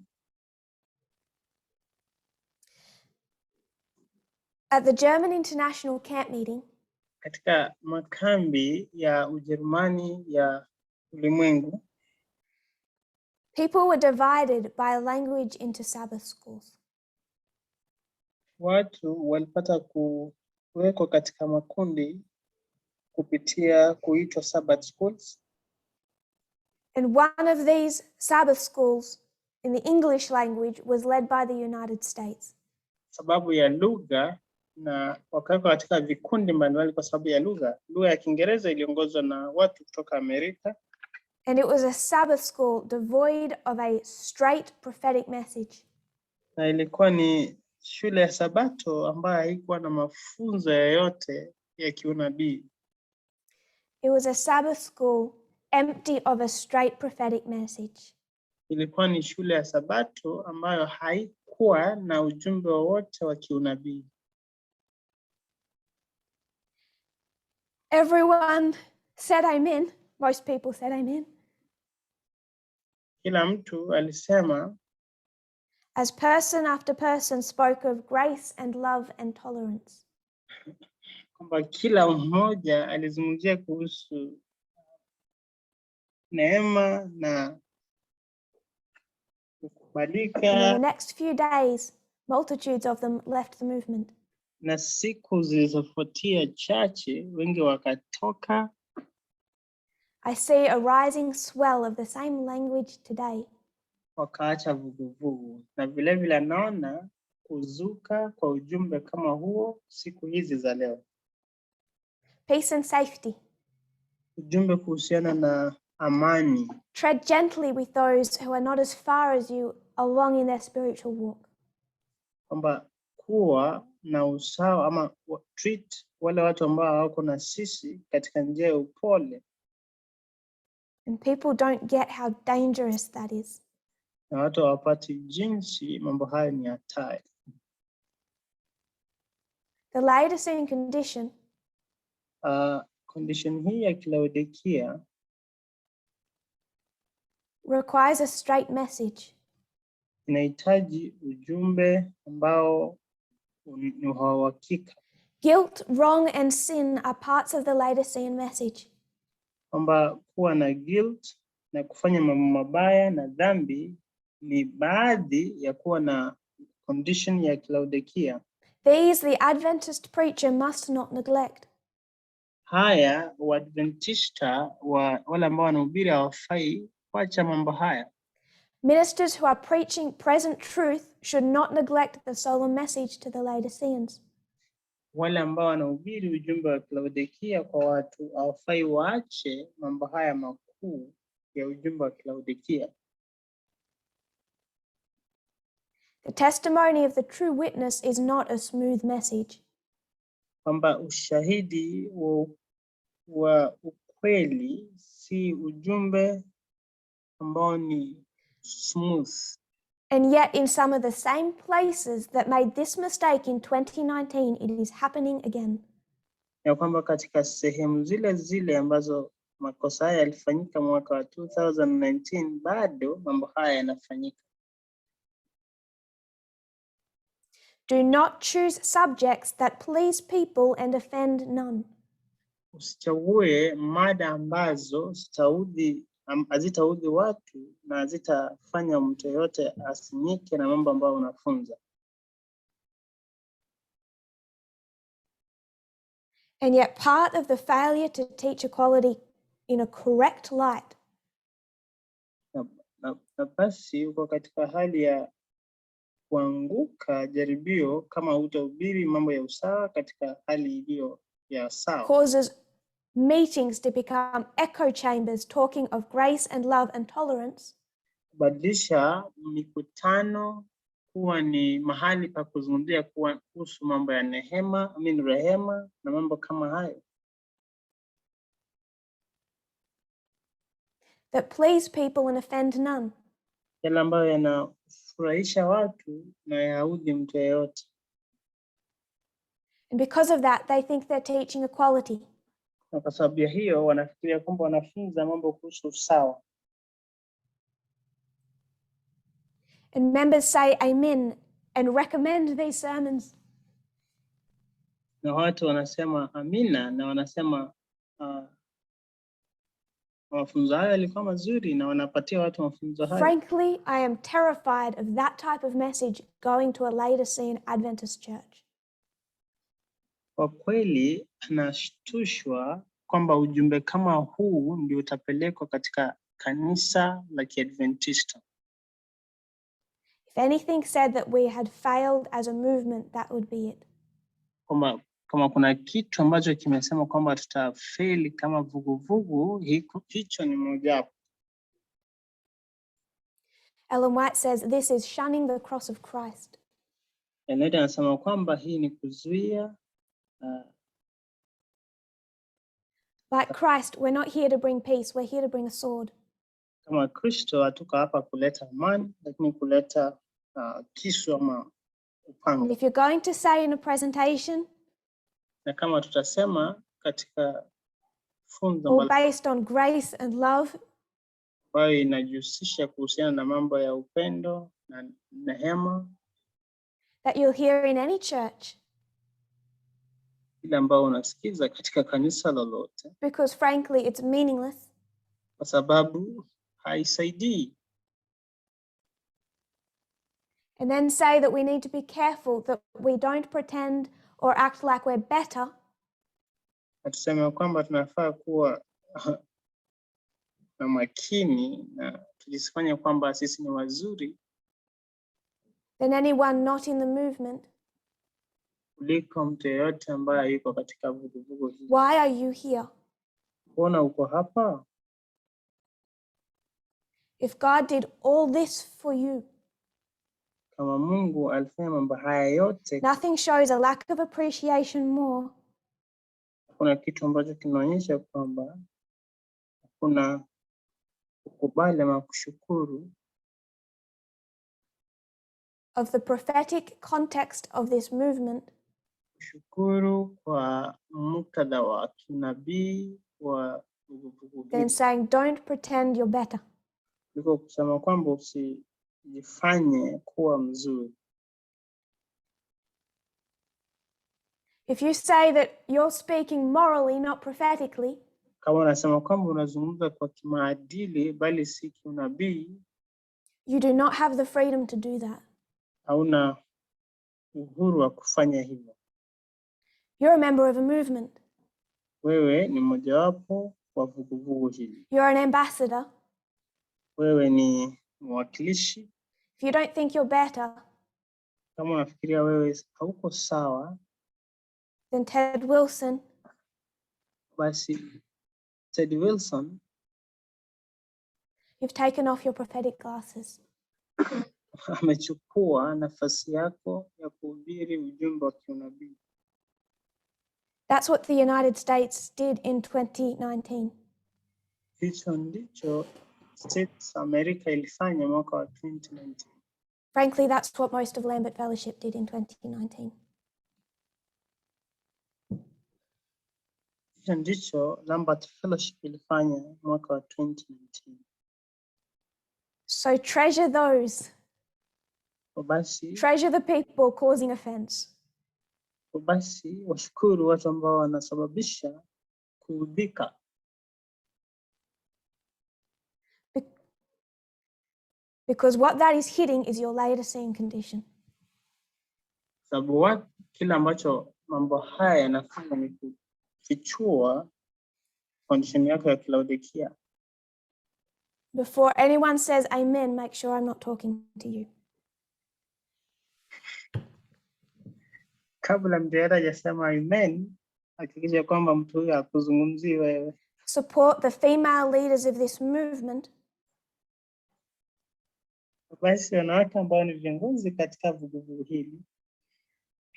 at the German International Camp Meeting, katika makambi ya Ujerumani ya ulimwengu, people were divided by language into Sabbath schools. Watu walipata kuwekwa katika makundi kupitia kuitwa Sabbath schools. And one of these Sabbath schools in the English language was led by the United States. Sababu ya lugha na wakawekwa katika vikundi mbalimbali kwa sababu ya lugha. Lugha ya Kiingereza iliongozwa na watu kutoka Amerika. And it was a Sabbath school devoid of a straight prophetic message. Na ilikuwa ni shule ya Sabato ambayo haikuwa na mafunzo yoyote ya kiunabii. It was a Sabbath school empty of a straight prophetic message. Ilikuwa ni shule ya Sabato ambayo haikuwa na ujumbe wowote wa kiunabii. Everyone said amen. Most people said amen. Kila mtu alisema, as person after person spoke of grace and love and tolerance. Kwamba kila mmoja alizungumzia kuhusu neema na kukubalika. And in the next few days, multitudes of them left the movement. Na siku zilizofuatia chache wengi wakatoka. I see a rising swell of the same language today. Wakaacha vuguvugu. Na vile vile naona kuzuka kwa ujumbe kama huo siku hizi za leo. Peace and safety. Ujumbe kuhusiana na amani. Tread gently with those who are not as far as you along in their spiritual walk. Kwamba kuwa na usawa ama treat wale watu ambao wako na sisi katika njia ya upole. And people don't get how dangerous that is. Na watu hawapati jinsi mambo haya ni hatari. The Laodicean condition. Condition hii ya Laodikia requires a straight message. Inahitaji ujumbe ambao ni wa uhakika. Guilt, wrong and sin are parts of the Laodicean message. Kwamba kuwa na guilt na kufanya mambo mabaya na dhambi ni baadhi ya kuwa na condition ya Laodikia. These the Adventist preacher must not neglect. Haya Waadventista wale ambao wanahubiri hawafai kuacha mambo haya. Ministers who are preaching present truth should not neglect the solemn message to the Laodiceans. Wale ambao wanahubiri ujumbe wa Laodikia kwa watu hawafai waache mambo haya makuu ya ujumbe wa Laodikia. The testimony of the true witness is not a smooth message. Kwamba ushahidi wa ukweli si ujumbe ambao ni smooth. And yet in some of the same places that made this mistake in 2019, it is happening again. Ya kwamba katika sehemu zile zile ambazo makosa haya yalifanyika mwaka wa 2019 bado mambo haya yanafanyika. Do not choose subjects that please people and offend none. Usichague mada ambazo hazitaudhi watu na hazitafanya mtu yote asinyike na mambo ambayo unafunza. And yet part of the failure to teach equality in a correct light na basi uko katika hali ya kuanguka jaribio kama hutahubiri mambo ya usawa katika hali iliyo ya sawa. Causes meetings to become echo chambers talking of grace and love and tolerance. Badilisha mikutano kuwa ni mahali pa kuzungumzia kuhusu mambo ya rehema na mambo kama hayo. That please people and offend none. Yale ambayo yanafurahisha watu na yaudhi mtu yeyote. And because of that, they think they're teaching equality. Na kwa sababu ya hiyo wanafikiria kwamba wanafunza mambo kuhusu usawa. And members say amen and recommend these sermons. Na watu wanasema amina na wanasema mafunzo haya yalikuwa mazuri na wanapatia watu mafunzo haya. Frankly, I am terrified of that type of message going to a Laodicean Adventist church. Kwa kweli anashtushwa kwamba ujumbe kama huu ndio utapelekwa katika kanisa la Kiadventista. anything said that we had failed as a movement, that would be it. Kama kuna kitu ambacho kimesema kwamba tutafeli kama vuguvugu, hicho ni mojawapo. Ellen White says this is shunning the cross of Christ. Ellen anasema kwamba hii ni kuzuia. Like Christ, we're not here to bring peace, we're here to bring a sword. Kama Kristo hatuko hapa kuleta amani, lakini kuleta kisu ama upanga. And if you're going to say in a presentation, na kama tutasema katika funzo all based on grace and love, ambayo inajihusisha kuhusiana na mambo ya upendo na neema, that you'll hear in any church, ile ambayo unasikiza katika kanisa lolote, because frankly it's meaningless, kwa sababu haisaidii. And then say that we need to be careful that we don't pretend or act like we're better. Tuseme kwamba tunafaa kuwa na makini na tujisifanye kwamba sisi ni wazuri than anyone not in the movement. Kuliko mtu yeyote ambaye yuko katika vuguvugu hili. Why are you here? Mbona uko hapa? If God did all this for you, kama Mungu alifanya mambo haya yote, nothing shows a lack of appreciation more kuna kitu ambacho kinaonyesha kwamba kuna kukubali na kushukuru of the prophetic context of this movement. Kushukuru kwa muktadha wa kinabii wa vuguvugu hili. Then saying don't pretend you're better. Niko kusema kwamba usijifanye kuwa mzuri. If you say that you're speaking morally, not prophetically, kama unasema kwamba unazungumza kwa kimaadili bali si kinabii, you do not have the freedom to do that. Hauna uhuru wa kufanya hivyo. You're a member of a movement. Wewe ni mojawapo wa vuguvugu hili. You're an ambassador. Wewe ni mwakilishi. If you don't think you're better, kama unafikiria wewe hauko sawa, then Ted Wilson, basi Ted Wilson, you've taken off your prophetic glasses. amechukua nafasi yako ya kuhubiri ujumbe wa kinabii. That's what the United States did in 2019. Hicho ndicho States America ilifanya mwaka wa 2019. Frankly, that's what most of Lambert Fellowship did in 2019. Hicho ndicho Lambert Fellowship ilifanya mwaka wa 2019. So treasure those. Basi, treasure the people causing offense. Basi washukuru watu ambao wanasababisha kuudhika. Because what that is hitting is your Laodicean condition. Sababu kila ambacho mambo haya yanafanya ni kufichua condition yako ya Laodicean. Before anyone says amen, make sure I'm not talking to you. Kabla mtu hajasema amen, hakikisha kwamba mtu huyo hakuzungumzii wewe. Support the female leaders of this movement. Basi wanawake ambao ni viongozi katika vuguvugu hili,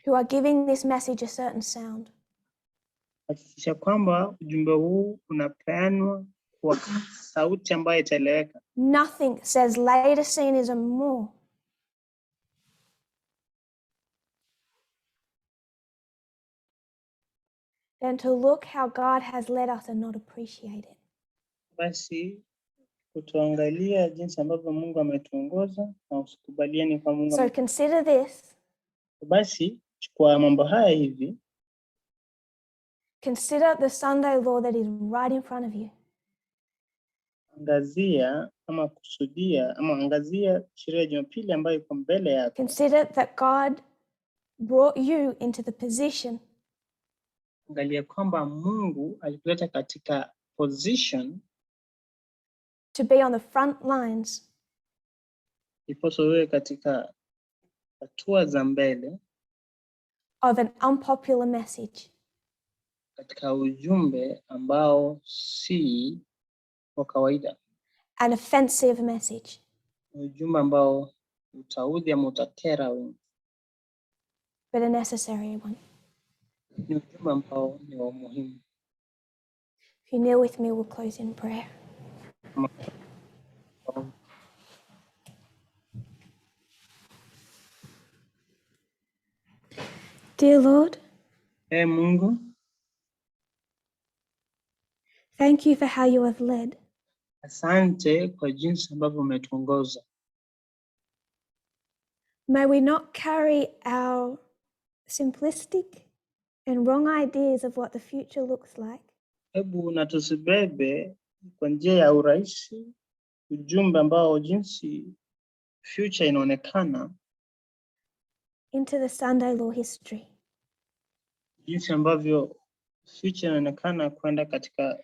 who are giving this message a certain sound. Hakikisha kwamba ujumbe huu unapeanwa kwa sauti ambayo itaeleweka. Nothing says Laodiceanism more than to look how God has led us and not appreciate it. Basi kutuangalia jinsi ambavyo Mungu ametuongoza na usikubalieni kwa Mungu. So consider this. Basi chukua mambo haya hivi. Consider the Sunday law that is right in front of you. Angazia ama kusudia ama angazia sheria ya Jumapili ambayo iko mbele yako. Consider that God brought you into the position. Angalia kwamba Mungu alikuleta katika position to be on the front lines Iposo wewe katika hatua za mbele of an unpopular message. katika ujumbe ambao si wa kawaida. An offensive message. Ujumbe ambao utaudhi ama utakera wengi. But a necessary one. Ni ujumbe ambao ni wa muhimu. If you kneel with me, we'll close in prayer. Dear Lord, Mungu, thank you for how you have led. Asante kwa jinsi ambavyo umetuongoza. May we not carry our simplistic and wrong ideas of what the future looks like. Hebu na tusibebe kwa njia ya urahisi ujumbe ambao jinsi future inaonekana into the Sunday law history. Jinsi ambavyo future inaonekana kwenda katika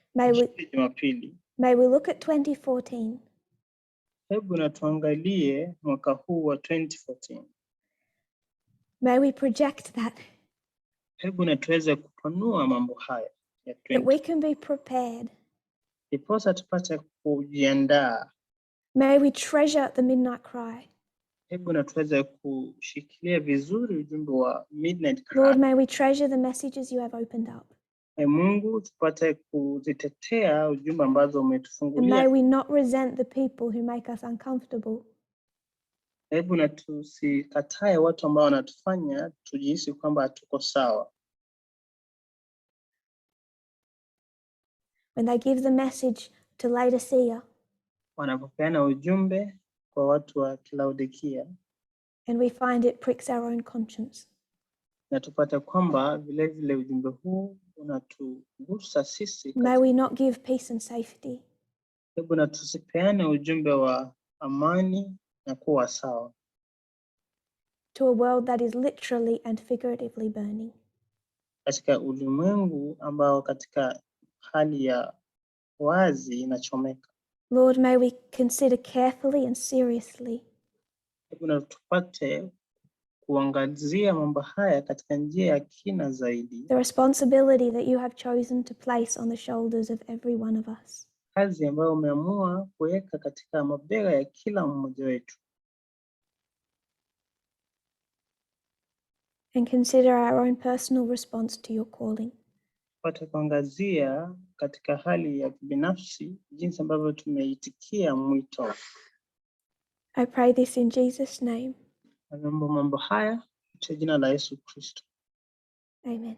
Jumapili. May we look at 2014. Hebu na tuangalie mwaka huu wa 2014. May we project that. Hebu na tuweze kupanua mambo haya ya 20. That we can be prepared. Iposa tupate kujiandaa. May we treasure the midnight cry. Hebu na tuweze kushikilia vizuri ujumbe wa midnight cry. Lord, may we treasure the messages you have opened up. Mungu tupate kuzitetea ujumbe ambazo umetufungulia. And may we not resent the people who make us uncomfortable. Hebu na tusikatae watu ambao wanatufanya tujihisi kwamba hatuko sawa. When they give the message to Laodicea. Wanapopeana ujumbe kwa watu wa Laodikia. And we find it pricks our own conscience. Na tupate kwamba vile vile ujumbe huu unatugusa sisi. May we not give peace and safety. Hebu na tusipeane ujumbe wa amani na kuwa sawa. To a world that is literally and figuratively burning. Katika ulimwengu ambao katika hali ya wazi inachomeka. Lord, may we consider carefully and seriously. Hebu na tupate kuangazia mambo haya katika njia ya kina zaidi. The responsibility that you have chosen to place on the shoulders of every one of us. Kazi ambayo umeamua kuweka katika mabega ya kila mmoja wetu. And consider our own personal response to your calling. Tupate kuangazia katika hali ya binafsi jinsi ambavyo tumeitikia mwito. I pray this in Jesus' name. Naomba mambo haya kwa jina la Yesu Kristo. Amen.